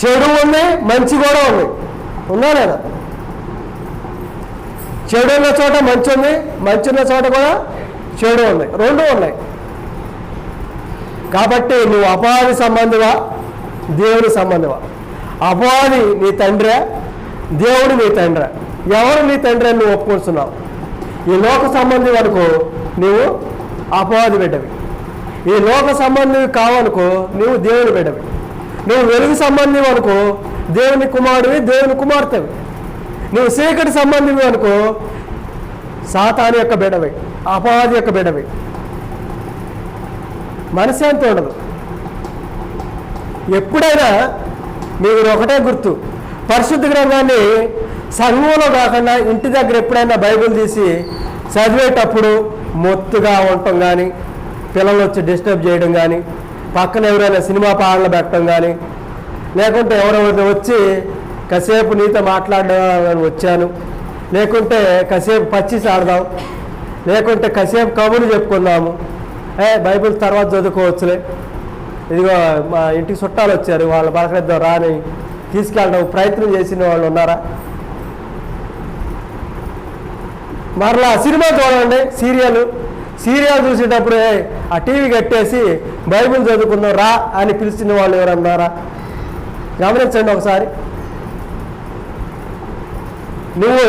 చెడు ఉంది, మంచి కూడా ఉంది. ఉందా లేదా? చెడు ఉన్న చోట మంచి ఉంది, మంచి ఉన్న చోట కూడా చెడు ఉంది, రెండు ఉన్నాయి. కాబట్టి నువ్వు అపవాది సంబంధివా, దేవుని సంబంధివా? అపవాది నీ తండ్రే, దేవుడు నీ తండ్రే. ఎవరు నీ తండ్రి అని నువ్వు ఒప్పుకుంటున్నావు? ఈ లోక సంబంధి అనుకో నీవు అపవాది బిడ్డవి, ఈ లోక సంబంధివి కావనుకో నీవు దేవుని బిడ్డవి, నువ్వు వెలుగు సంబంధివి అనుకో దేవుని కుమారుడివి, దేవుని కుమార్తెవి, నువ్వు చీకటి సంబంధివి అనుకో సాతాను యొక్క బిడ్డవి, అపవాది యొక్క బిడ్డవి. మనశ్శాంతి ఉండదు. ఎప్పుడైనా మీరు ఒకటే గుర్తు, పరిశుద్ధ గ్రంథాన్ని సంఘంలో కాకుండా ఇంటి దగ్గర ఎప్పుడైనా బైబిల్ తీసి చదివేటప్పుడు మొత్తుగా ఉండటం కానీ, పిల్లలు వచ్చి డిస్టర్బ్ చేయడం కానీ, పక్కన ఎవరైనా సినిమా పాటలు పెట్టడం కానీ, లేకుంటే ఎవరైనా వచ్చి కాసేపు నీతో మాట్లాడడం వచ్చాను, లేకుంటే కాసేపు పచ్చిసి ఆడదాం, లేకుంటే కాసేపు కబుర్లు చెప్పుకుందాము, బైబిల్ తర్వాత చదువుకోవచ్చులే, ఇదిగో మా ఇంటికి చుట్టాలు వచ్చారు వాళ్ళు పలకరిద్దాం రాని తీసుకెళ్ళడం ప్రయత్నం చేసిన వాళ్ళు ఉన్నారా? మరలా సినిమా చూడండి, సీరియల్ చూసేటప్పుడు ఆ టీవీ కట్టేసి బైబిల్ చదువుకుందాం రా అని పిలిచిన వాళ్ళు ఎవరన్నారా? గమనించండి ఒకసారి. నువ్వు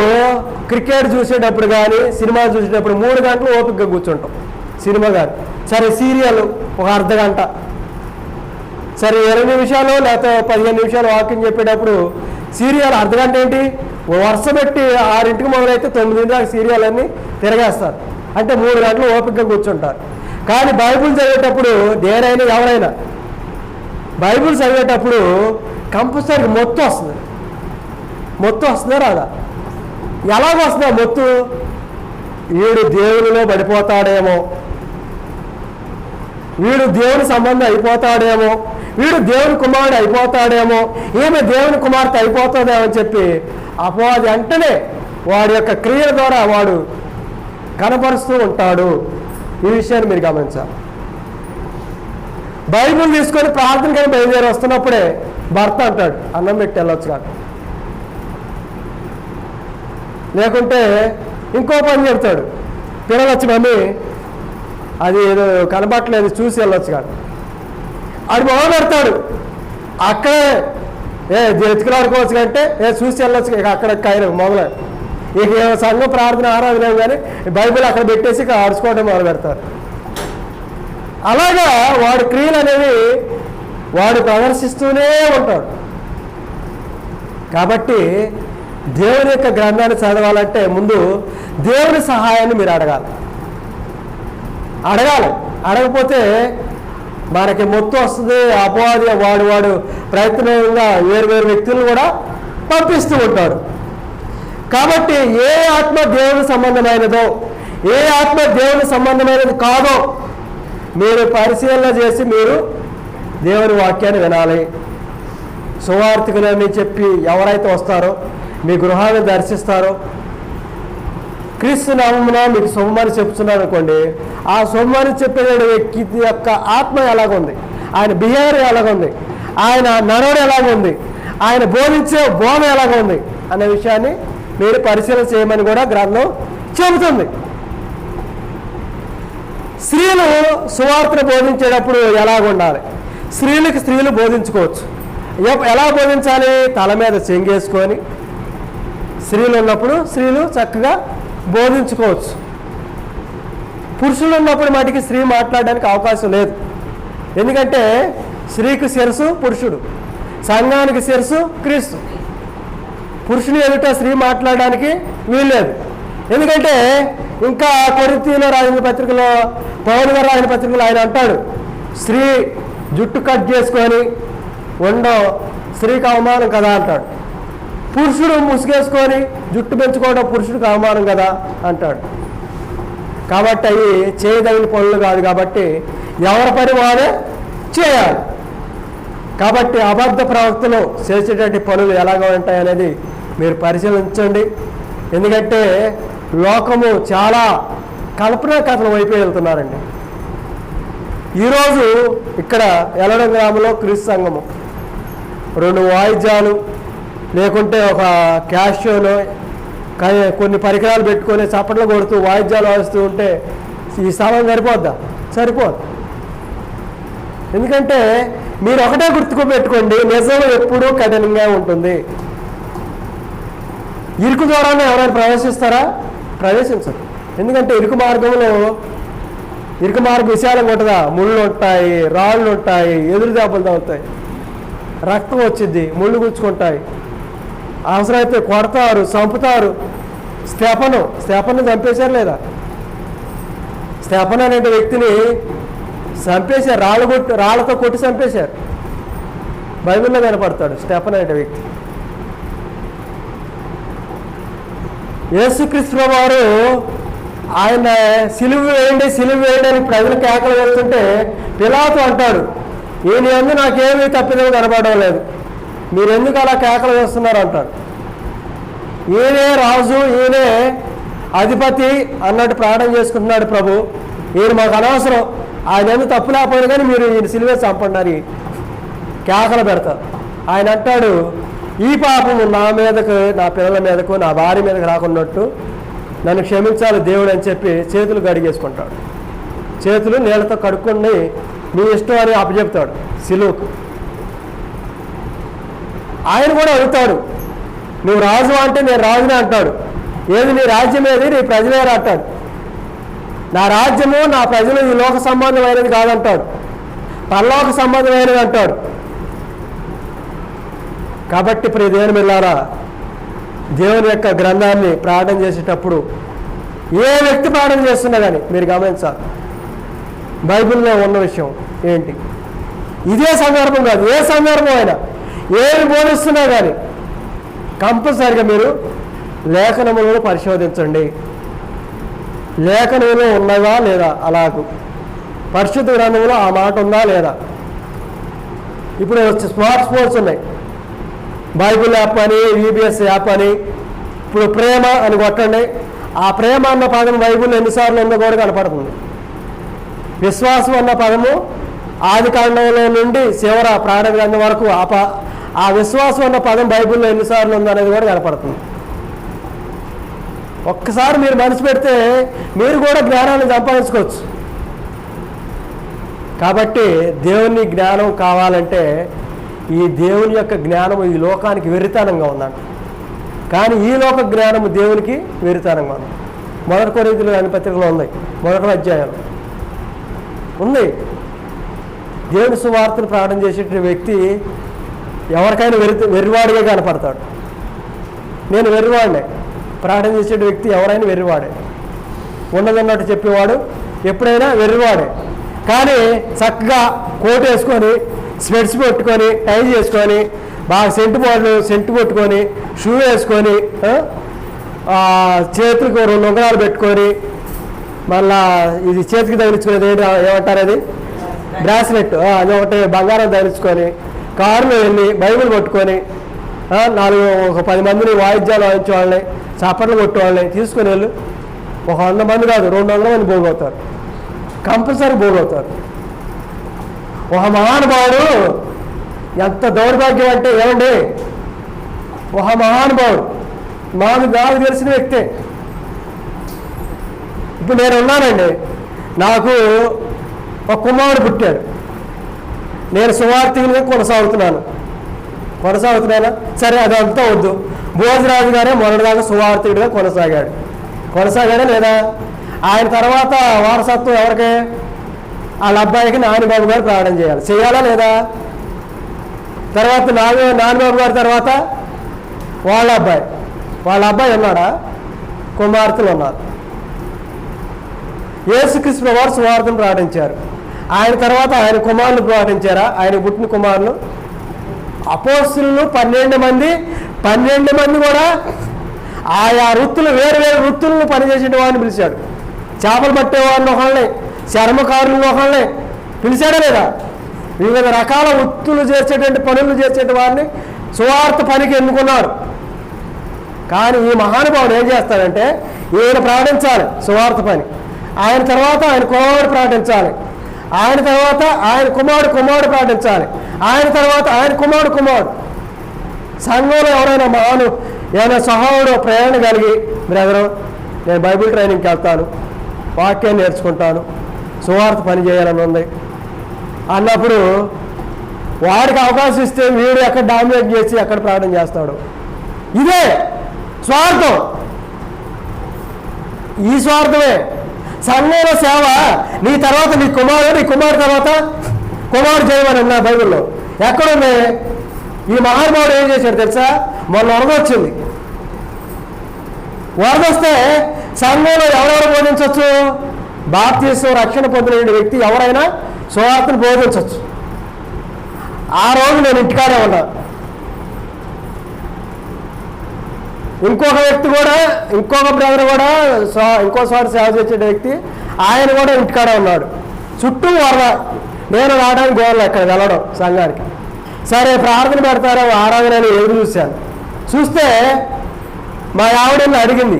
క్రికెట్ చూసేటప్పుడు కానీ సినిమా చూసేటప్పుడు 3 గంటలు ఓపికగా కూర్చుంటాం సినిమా కానీ, సరే సీరియల్ ఒక అర్ధ గంట, సరే 20 నిమిషాలు లేకపోతే 15 నిమిషాలు వాకింగ్ చెప్పేటప్పుడు సీరియల్ అర్ధ గంట ఏంటి, వరుస పెట్టి 6ంటికి మొదలైతే 9 దాకా సీరియల్ అన్నీ తిరగేస్తారు, అంటే 3 గంటలు ఓపికగా కూర్చుంటారు. కానీ బైబిల్ చదివేటప్పుడు దేనైనా ఎవరైనా బైబిల్ చదివేటప్పుడు కంపల్సరీ మొత్తం వస్తుంది రాదా? ఎలాగ వస్తుందా మొత్తు? వీడు దేవునిలో పడిపోతాడేమో, వీడు దేవుని సంబంధం అయిపోతాడేమో, వీడు దేవుని కుమారుడు అయిపోతాడేమో, ఈమె దేవుని కుమార్తె అయిపోతుందేమో అని చెప్పి అపవాది వెంటనే వాడి యొక్క క్రియల ద్వారా వాడు కనపరుస్తూ ఉంటాడు. ఈ విషయాన్ని మీరు గమనించాలి. బైబిల్ తీసుకొని ప్రార్థనకని బయలుదేరి వస్తున్నప్పుడే భర్త అంటాడు అన్నం పెట్టి వెళ్ళొచ్చు కాదు, లేకుంటే ఇంకో పని చెప్తాడు, పిల్లలు వచ్చి మమ్మీ అది ఏదో కనబట్టలేదు చూసి వెళ్ళొచ్చు కాదు, ఆడు మొదలు పెడతాడు అక్కడే ఎత్తుకులాడుకోవచ్చు కంటే చూసి వెళ్ళొచ్చు, ఇక అక్కడ కైరు మొదలు ఇక సంఘం ప్రార్థన ఆరాధన కానీ బైబిల్ అక్కడ పెట్టేసి ఇక ఆడుచుకోవడం మొదలు పెడతారు. అలాగా వాడి క్రియలు అనేవి వాడు ప్రదర్శిస్తూనే ఉంటాడు. కాబట్టి దేవుని యొక్క గ్రంథాన్ని చదవాలంటే ముందు దేవుని సహాయాన్ని మీరు అడగాలి. అడగకపోతే మనకి మొత్తం వస్తుంది. అపవాది వాడు ప్రయత్నంగా వేరు వ్యక్తులను కూడా పంపిస్తూ ఉంటాడు. కాబట్టి ఏ ఆత్మ దేవుని సంబంధమైనదో, ఏ ఆత్మ దేవుని సంబంధమైనది కాదో మీరు పరిశీలన చేసి మీరు దేవుని వాక్యాన్ని వినాలి. సువార్తికులని చెప్పి ఎవరైతే వస్తారో మీ గృహాన్ని దర్శిస్తారో, క్రీస్తు నామమున మీకు శుభమని చెప్తున్నారు అనుకోండి, ఆ శుభమని చెప్పే వ్యక్తి యొక్క ఆత్మ ఎలాగుంది, ఆయన బిహేవియర్ ఎలాగుంది, ఆయన నడవడి ఎలాగుంది, ఆయన బోధించే బోధ ఎలాగుంది అనే విషయాన్ని మీరు పరిశీలన చేయమని కూడా గ్రంథం చెబుతుంది. స్త్రీలు సువార్తను బోధించేటప్పుడు ఎలాగుండాలి? స్త్రీలకు స్త్రీలు బోధించుకోవచ్చు. ఎలా బోధించాలి? తల మీద చెంగేసుకొని స్త్రీలు ఉన్నప్పుడు స్త్రీలు చక్కగా బోధించుకోవచ్చు. పురుషులు ఉన్నప్పుడు మటుకి స్త్రీ మాట్లాడడానికి అవకాశం లేదు. ఎందుకంటే స్త్రీకి శిరస్సు పురుషుడు, సంఘానికి శిరస్సు క్రీస్తు. పురుషుని ఎదుట స్త్రీ మాట్లాడడానికి వీల్లేదు. ఎందుకంటే ఇంకా కొరింథీయుల రాసిన పత్రికలో, పౌలు గారు రాసిన పత్రికలో ఆయన అంటాడు, స్త్రీ జుట్టు కట్ చేసుకొని ఉండో స్త్రీకి అవమానం కదా అంటాడు. పురుషుడు ముసుగేసుకొని జుట్టు పెంచుకోవడం పురుషుడికి అవమానం కదా అంటాడు. కాబట్టి అవి చేయదగిన పనులు కాదు. కాబట్టి ఎవరి పని వారే చేయాలి. కాబట్టి అబద్ధ ప్రవక్తలు చేసేటువంటి పనులు ఎలాగ ఉంటాయనేది మీరు పరిశీలించండి. ఎందుకంటే లోకము చాలా కల్పనా కథల వైపు వెళ్తున్నారండి. ఈరోజు ఇక్కడ ఎలడం గ్రామంలో క్రీస్తు సంఘము 2 వాయిద్యాలు లేకుంటే ఒక క్యాషియోను కొన్ని పరికరాలు పెట్టుకొని చప్పట్లు కొడుతూ వాయిద్యాలు వాయిస్తూ ఉంటే ఈ స్థలం సరిపోదు. ఎందుకంటే మీరు ఒకటే గుర్తుపెట్టుకోండి, నిజం ఎప్పుడూ కఠినంగా ఉంటుంది. ఇరుకు ద్వారానే ఎవరైనా ప్రవేశిస్తారా? ప్రవేశించరు. ఎందుకంటే ఇరుకు మార్గం విశాలంగా ఉంటుందా, ముళ్ళు ఉంటాయి, రాళ్ళు ఉంటాయి, ఎదురు దెబ్బలు తగులుతాయి, రక్తం వచ్చింది, ముళ్ళు గుచ్చుకుంటాయి, అవసరమైతే కొడతారు, చంపుతారు. స్టెఫను చంపేశారు లేదా? స్టెఫన్ అనే వ్యక్తిని చంపేశారు, రాళ్ళతో కొట్టి చంపేశారు. బైబిల్లో కనపడతాడు స్టెఫన్ అనే వ్యక్తి. యేసుక్రీస్తు వారు ఆయన సిలువ వేయండి అని ప్రజలు కేకలు వేస్తుంటే పిలాతు అంటాడు, ఈయన యందు నాకేమీ తప్పిదం కనపడడం లేదు, మీరు ఎందుకు అలా కేకలు వేస్తున్నారు అంటాడు. ఈయనే రాజు, ఈయనే అధిపతి అన్నట్టు ప్రార్థన చేసుకుంటున్నాడు ప్రభు, ఈయన మాకు అనవసరం, ఆయన ఎందుకు తప్పు లేకపోయినా కానీ మీరు ఈయన సిలువే చంపండి కేకలు పెడతారు. ఆయన అంటాడు, ఈ పాపము నా మీదకు, నా పిల్లల మీదకు, నా భార్య మీదకు రాకున్నట్టు నన్ను క్షమించాలి దేవుడు అని చెప్పి చేతులు కడిగేసుకుంటాడు. చేతులు నీళ్ళతో కడుక్కొని నీ ఇష్టం అని అప్పచెప్తాడు సిలువకు. ఆయన కూడా అడుగుతాడు, నువ్వు రాజు అంటే నేను రాజునే అంటాడు. ఏది నీ రాజ్యం ఏది, నీ ప్రజలేరు అంటాడు. నా రాజ్యము నా ప్రజలు ఈ లోక సంబంధమైనది కాదంటాడు, పరలోక సంబంధమైనది అంటాడు. కాబట్టి ప్రియ దేవుని బిడ్డలారా, దేవుని యొక్క గ్రంథాన్ని ప్రార్థన చేసేటప్పుడు ఏ వ్యక్తి ప్రార్థన చేస్తున్నా కానీ మీరు గమనించాలి, బైబిల్లో ఉన్న విషయం ఏంటి. ఇదే సందర్భం కాదు, ఏ సందర్భం అయినా ఏమి బోధిస్తున్నా కానీ కంపల్సరిగా మీరు లేఖనములను పరిశోధించండి. లేఖనంలో ఉన్నదా లేదా, అలాగూ పరిశుద్ధ గ్రంథంలో ఆ మాట ఉందా లేదా. ఇప్పుడు స్మార్ట్ ఫోన్స్ ఉన్నాయి, బైబిల్ యాప్ అని, VBS యాప్ అని. ఇప్పుడు ప్రేమ అని కొట్టండి, ఆ ప్రేమ అన్న పదం బైబిల్లో ఎన్నిసార్లు ఉందో కూడా కనపడుతుంది. విశ్వాసం అన్న పదము ఆది కాండంలో నుండి చివర ప్రాణ గ్రంథం వరకు ఆ విశ్వాసం అన్న పదం బైబిల్లో ఎన్నిసార్లు ఉందో అనేది కూడా కనపడుతుంది. ఒక్కసారి మీరు మనసు పెడితే మీరు కూడా జ్ఞానాన్ని సంపాదించుకోవచ్చు. కాబట్టి దేవుని జ్ఞానం కావాలంటే ఈ దేవుని యొక్క జ్ఞానము ఈ లోకానికి వెర్రితనంగా ఉందంట, కానీ ఈ లోక జ్ఞానము దేవునికి వెర్రితనంగా ఉంది. 1 కొరింథీయుల అనే పత్రికలో ఉంది, 1వ అధ్యాయం ఉంది. దేవుని సువార్తను ప్రార్థన చేసే వ్యక్తి ఎవరికైనా వెర్రివాడిగా కనపడతాడు. నేను వెర్రివాడినే, ప్రార్థన చేసే వ్యక్తి ఎవరైనా వెర్రివాడే, ఉన్నదన్నట్టు చెప్పేవాడు ఎప్పుడైనా వెర్రివాడే. కానీ చక్కగా కోట్ వేసుకొని, స్వెట్స్ పెట్టుకొని, టై చేసుకొని, బాగా సెంటు పెట్టుకొని, షూ వేసుకొని, చేతులకు 2 ఉంగరాలు పెట్టుకొని, మళ్ళా ఇది చేతికి తగిలించుకునేది ఏమంటారు, అది బ్రాస్లెట్, అది ఒకటి బంగారం తగిలించుకొని, కారులో వెళ్ళి బైబిల్ పట్టుకొని, 10 మందిని వాయిద్యాలు వాయించే వాళ్ళని, చప్పట్లు కొట్టే వాళ్ళని తీసుకొని వెళ్ళు. 100 మంది కాదు, 200 మంది భోగవుతారు, కంపల్సరీ భోగవుతారు. ఒక మహానుభావుడు, ఎంత దౌర్భాగ్యం అంటే ఏమండి, ఒక మహానుభావుడు నాకు తెలిసిన వ్యక్తే. ఇప్పుడు నేను ఉన్నానండి, నాకు ఒక కుమారుడు పుట్టాడు, నేను సువార్తిగా కొనసాగుతున్నానా? సరే, అదంతా వద్దు. భోజరాజు గారే మొదటిదాకా సువార్తికుడిగా కొనసాగాడా లేదా? ఆయన తర్వాత వారసత్వం ఎవరికి? వాళ్ళ అబ్బాయికి నానిబాబు గారు ప్రార్థన చేయాలా లేదా? తర్వాత నానిబాబు గారి తర్వాత వాళ్ళ అబ్బాయి ఉన్నాడా? కుమార్తెలు ఉన్నారు. యేసుక్రీస్తు వారు సువార్తను ప్రార్థించారు. ఆయన తర్వాత ఆయన కుమారులు ప్రార్థించారా? ఆయన పుట్టిన కుమారులు అపోస్తులు 12 మంది కూడా ఆయా వృత్తులు, వేరు వృత్తులను పనిచేసే వాడిని పిలిచాడు. చేపలు పట్టేవాడిని ఒకళ్ళని, చర్మకారులను ఒకళ్ళని పిలిచాడా లేదా? వివిధ రకాల వృత్తులు చేసేటువంటి పనులు చేసేట వారిని సువార్త పనికి ఎన్నుకున్నారు. కానీ ఈ మహానుభావుడు ఏం చేస్తాడంటే, ఈయన ప్రార్థించాలి సువార్త పని, ఆయన తర్వాత ఆయన కుమారుడు ప్రార్థించాలి, ఆయన తర్వాత ఆయన కుమారుడు ప్రార్థించాలి, ఆయన తర్వాత ఆయన కుమారుడు. సంఘంలో ఎవరైనా ఏమైనా సహోదరుడు ప్రేరణ కలిగి, బ్రదరు నేను బైబిల్ ట్రైనింగ్కి వెళ్తాను, వాక్యాన్ని నేర్చుకుంటాను, సువార్త పని చేయాలని ఉంది అన్నప్పుడు వాడికి అవకాశం ఇస్తే వీడు ఎక్కడ డామినేట్ చేసి ఎక్కడ ప్రార్థన చేస్తాడు. ఇదే స్వార్థం. ఈ స్వార్థమే. సంఘంలో సేవ, నీ తర్వాత నీ కుమారుడు తర్వాత కుమారుడు చేయమని ఉన్నా బైబిల్లో. ఎక్కడుంది? ఈ మహానుభావుడు ఏం చేశాడు తెలుసా? మొన్న వరద వచ్చింది. వరద వస్తే సంఘంలో ఎవరెవరు బోధించవచ్చు? బాప్తిసం రక్షణ పొందిన వ్యక్తి ఎవరైనా సువార్తను బోధించవచ్చు. ఆ రోజు నేను ఇంటికాడే ఉన్నా. ఇంకొక వ్యక్తి కూడా, ఇంకొక బ్రదర్ కూడా, ఇంకోసారి సేవ చేసే వ్యక్తి, ఆయన కూడా ఇంటికాడే ఉన్నాడు. చుట్టూ వరద. నేను రావడానికి గోడలు ఎక్కడ వెళ్ళడం సంఘానికి. సరే ప్రార్థన పెడతారో ఆరాధన అని ఎదురు చూశాను. చూస్తే మా ఆవిడని అడిగింది,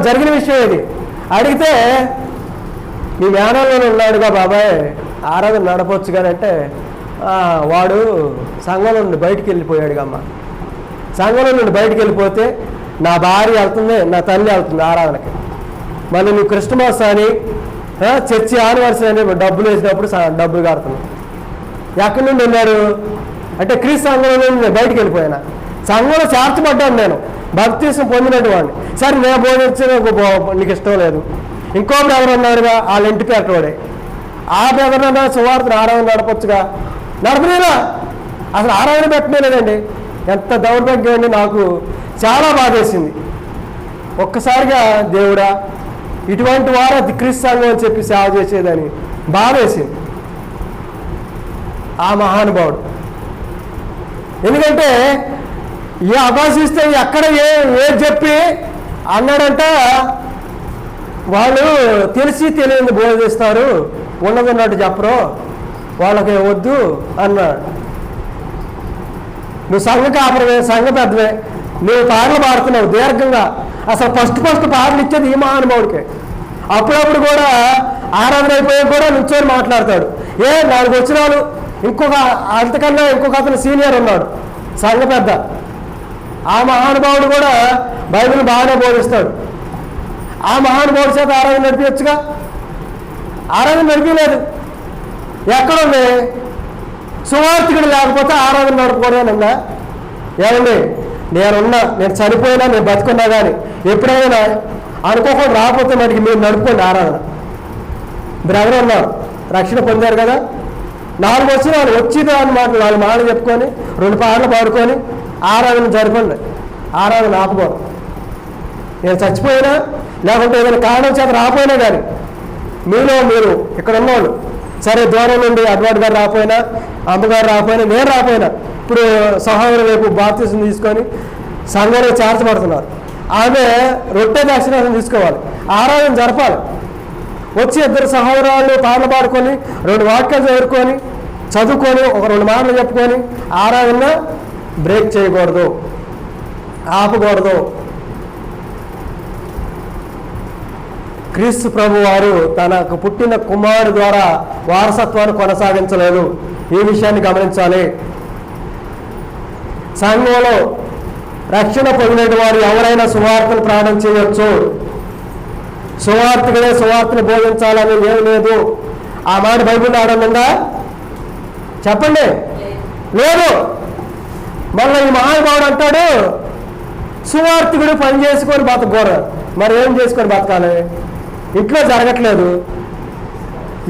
జరిగిన విషయం ఇది. అడిగితే మీ మేనల్లో ఉన్నాడుగా బాబాయ్, ఆరాధన నడపవచ్చు కానీ అంటే, వాడు సంఘంలో నుండి బయటికి వెళ్ళిపోయాడుగా అమ్మ. సంఘంలో నుండి బయటికి వెళ్ళిపోతే నా భార్య వెళ్తుంది, నా తల్లి వెళ్తుంది ఆరాధనకి. మళ్ళీ నువ్వు క్రిస్మస్ అని చర్చి యానివర్సరీ అని డబ్బులు వేసినప్పుడు డబ్బులు కడుతున్నావు. ఎక్కడి నుండి వెళ్ళారు అంటే క్రీస్తు సంఘంలో నుండి నేను బయటికి వెళ్ళిపోయాను. సంఘంలో చేర్చబడ్డాను, నేను బాప్తిసం పొందినట్టు వాడిని. సరే నేను బోధించిన నీకు ఇష్టం లేదు. ఇంకో బ్రదర్ ఉన్నారుగా, వాళ్ళ ఇంటి పేటవాడే. ఆ బ్రదర్ అన్నా సువార్తను ఆరాధన నడపచ్చుగా, నడపలేదా? అసలు ఆరాధన పెట్టనే లేదండి. ఎంత దౌర్భాగ్యం అండి. నాకు చాలా బాధేసింది. ఒక్కసారిగా దేవుడా, ఇటువంటి వారు అది క్రీస్తు సంఘం అని చెప్పి సేవ చేసేదని బాధేసింది ఆ మహానుభావుడు. ఎందుకంటే ఏ అభాషిస్తే ఎక్కడ ఏది చెప్పి అన్నాడంట, వాళ్ళు తెలిసి తెలియని బోధిస్తారు, ఉన్నదన్నట్టు చెప్పరు, వాళ్ళకి వద్దు అన్నాడు. నువ్వు సంఘ కాపరమే, సంఘ పెద్దవే, నువ్వు పాటలు పాడుతున్నావు దీర్ఘంగా. అసలు ఫస్ట్ పాటలు ఇచ్చేది ఈ మహానుభావుడికే. అప్పుడప్పుడు కూడా ఆరాధన అయిపోయి కూడా నుంచొని మాట్లాడతాడు. 4 వచనాలు. అంతకన్నా ఇంకొక అతను సీనియర్ ఉన్నాడు, సంఘ పెద్ద. ఆ మహానుభావుడు కూడా బైబిల్ బాగానే బోధిస్తాడు. ఆ మహానుభావుడి చేత ఆరాధన నడిపించచ్చుగా. ఆరాధన నడిపించలేదు. ఎక్కడుంది? సువార్థికుడు లేకపోతే ఆరాధన నడుపుకోవడానన్నా. ఏమండి, నేను చనిపోయినా, నేను బతుకున్నా కానీ ఎప్పుడైనా అనుకోకుండా రాకపోతే మటుకు మీరు నడుపుకోండి ఆరాధన. బ్రదర్ ఉన్నారు, రక్షణ పొందారు కదా, 4 వచనాలు వచ్చింది అన్నమాట. 4 మాటలు చెప్పుకొని 2 పాటలు పాడుకొని ఆరాధన జరపండి. ఆరాధన ఆపుకోరు. నేను చచ్చిపోయినా, లేకుంటే ఏదైనా కారణం చేత రాకపోయినా కానీ మీరు ఇక్కడ ఉన్నవాళ్ళు, సరే దూరం నుండి అడ్వాట్ గారు రాకపోయినా, అమ్మగారు రాకపోయినా, నేను రాకపోయినా, ఇప్పుడు సహోదరు రేపు బాప్తిసం తీసుకొని సంఘంలో చేర్చబడుతున్నారు. ఆమె రొట్టె దక్షిణాసం తీసుకోవాలి, ఆరాధన జరపాలి. వచ్చి 2 సహోదరాలు పాటలు పాడుకొని 2 వాక్యాలు చదువుకొని ఒక 2 మాటలు చెప్పుకొని ఆరాధన బ్రేక్ చేయకూడదు, ఆపకూడదు. క్రీస్తు ప్రభు వారు తనకు పుట్టిన కుమారుడు ద్వారా వారసత్వాన్ని కొనసాగించలేదు. ఈ విషయాన్ని గమనించాలి. సంఘంలో రక్షణ పొందిన వారు ఎవరైనా సువార్తను ప్రాణం చేయవచ్చు. సువార్తికుడే సువార్తను బోధించాలని ఏం లేదు. ఆ మాట బైబిల్ ఆడందా? చెప్పండి. లేదు. మళ్ళీ ఈ మహానుభావుడు అంటాడు, సువార్తికుడు పని చేసుకొని బతకూడదు. మరి ఏం చేసుకొని బతకాలి? ఇంట్లో జరగట్లేదు.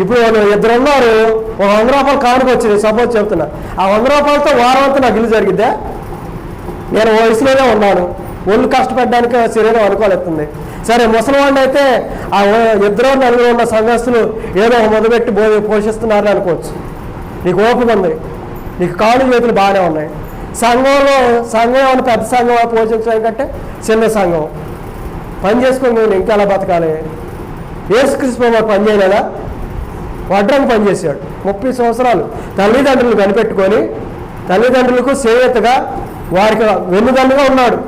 ఇప్పుడు 2 ఉన్నారు, ఒక 100 రూపాయలు కానుక వచ్చింది, సపోజ్ చెప్తున్నా. ఆ 100 రూపాయలతో వారం అంతా నాకు ఇల్లు జరిగిద్దా? నేను వయసులోనే ఉన్నాను, ఒళ్ళు కష్టపడడానికి శరీరం అనుకోలేస్తుంది. సరే ముసలివాడిని అయితే ఆ 2 4 ఉన్న సంఘస్థులు ఏదో మొదలుపెట్టి పోషిస్తున్నారని అనుకోవచ్చు. నీకు ఓపిక ఉంది, నీకు కాళ్ళు చేతులు బాగానే ఉన్నాయి. సంఘం ఏమైనా పెద్ద సంఘం పోషించడం కంటే చిన్న సంఘం పని చేసుకొని నేను ఇంకా ఎలా బతకాలి? యేసుక్రీస్తు వారు పని చేయలేదా? వడ్రంగి పనిచేశాడు 30 సంవత్సరాలు. తల్లిదండ్రులు కనిపెట్టుకొని తల్లిదండ్రులకు సేవతగా వారికి వెన్నుదన్నుగా ఉన్నాడు.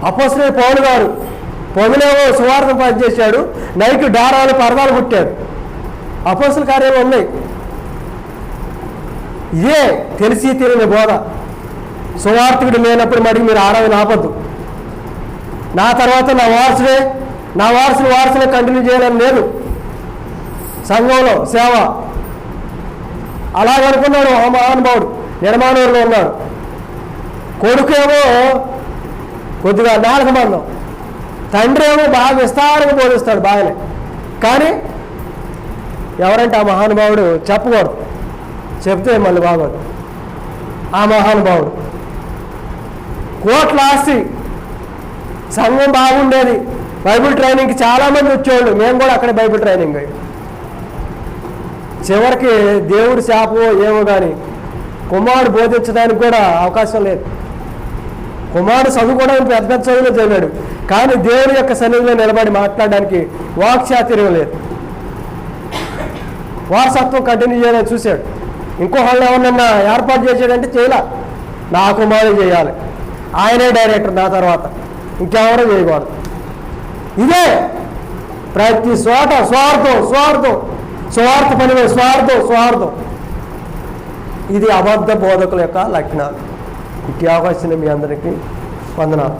అపోస్తలుడైన పౌలు గారు పొగలేవో సువార్త పనిచేశాడు, నైట్ దారాలు పరదాలు పుట్టాడు. అపోస్తల కార్యాలు ఉన్నాయి. ఇదే తెలిసి తెలియని బోధ. సువార్తికుడు లేనప్పుడు మరి మీరు ఆరాధన ఆపద్దు. నా తర్వాత నా వారసులే కంటిన్యూ చేయాలని లేదు సంఘంలో సేవ. అలాగనుకున్నాడు ఆ మహానుభావుడు. నిర్మాణంలో ఉన్నాడు. కొడుకు ఏమో కొద్దిగా నాలుక మందం, తండ్రి ఏమో బాగా విస్తారంగా బోధిస్తాడు బాగానే, కానీ ఎవరంటే ఆ మహానుభావుడు చెప్పకూడదు, చెప్తే మళ్ళీ బాగోదు. ఆ మహానుభావుడు కోట్ల ఆస్తి, సంఘం బాగుండేది, బైబిల్ ట్రైనింగ్కి చాలామంది వచ్చేవాళ్ళు, మేము కూడా అక్కడే బైబిల్ ట్రైనింగ్ అయ్యి. చివరికి దేవుడి శాపమో ఏమో కానీ కుమారుడు బోధించడానికి కూడా అవకాశం లేదు. కుమారుడు చదువుకోవడానికి పెద్ద పెద్ద చదువులో చదివాడు, కానీ దేవుడి యొక్క సన్నిధిలో నిలబడి మాట్లాడడానికి వాక్చాతుర్యం లేదు. వారసత్వం కంటిన్యూ చేయాలని చూశాడు. ఇంకోళ్ళు ఎవరినన్నా ఏర్పాటు చేసాడంటే చేయలే, నా కుమారుడు చేయాలి, ఆయనే డైరెక్టర్ నా తర్వాత, ఇంకెవరో చేయకూడదు. ఇదే ప్రతి చోట స్వార్థం స్వార్థం స్వార్థ పని, స్వార్థం. ఇది అబద్ధ బోధకుల యొక్క లక్షణాలు. ఇటు అవకాశం మీ అందరికీ వందనాలు.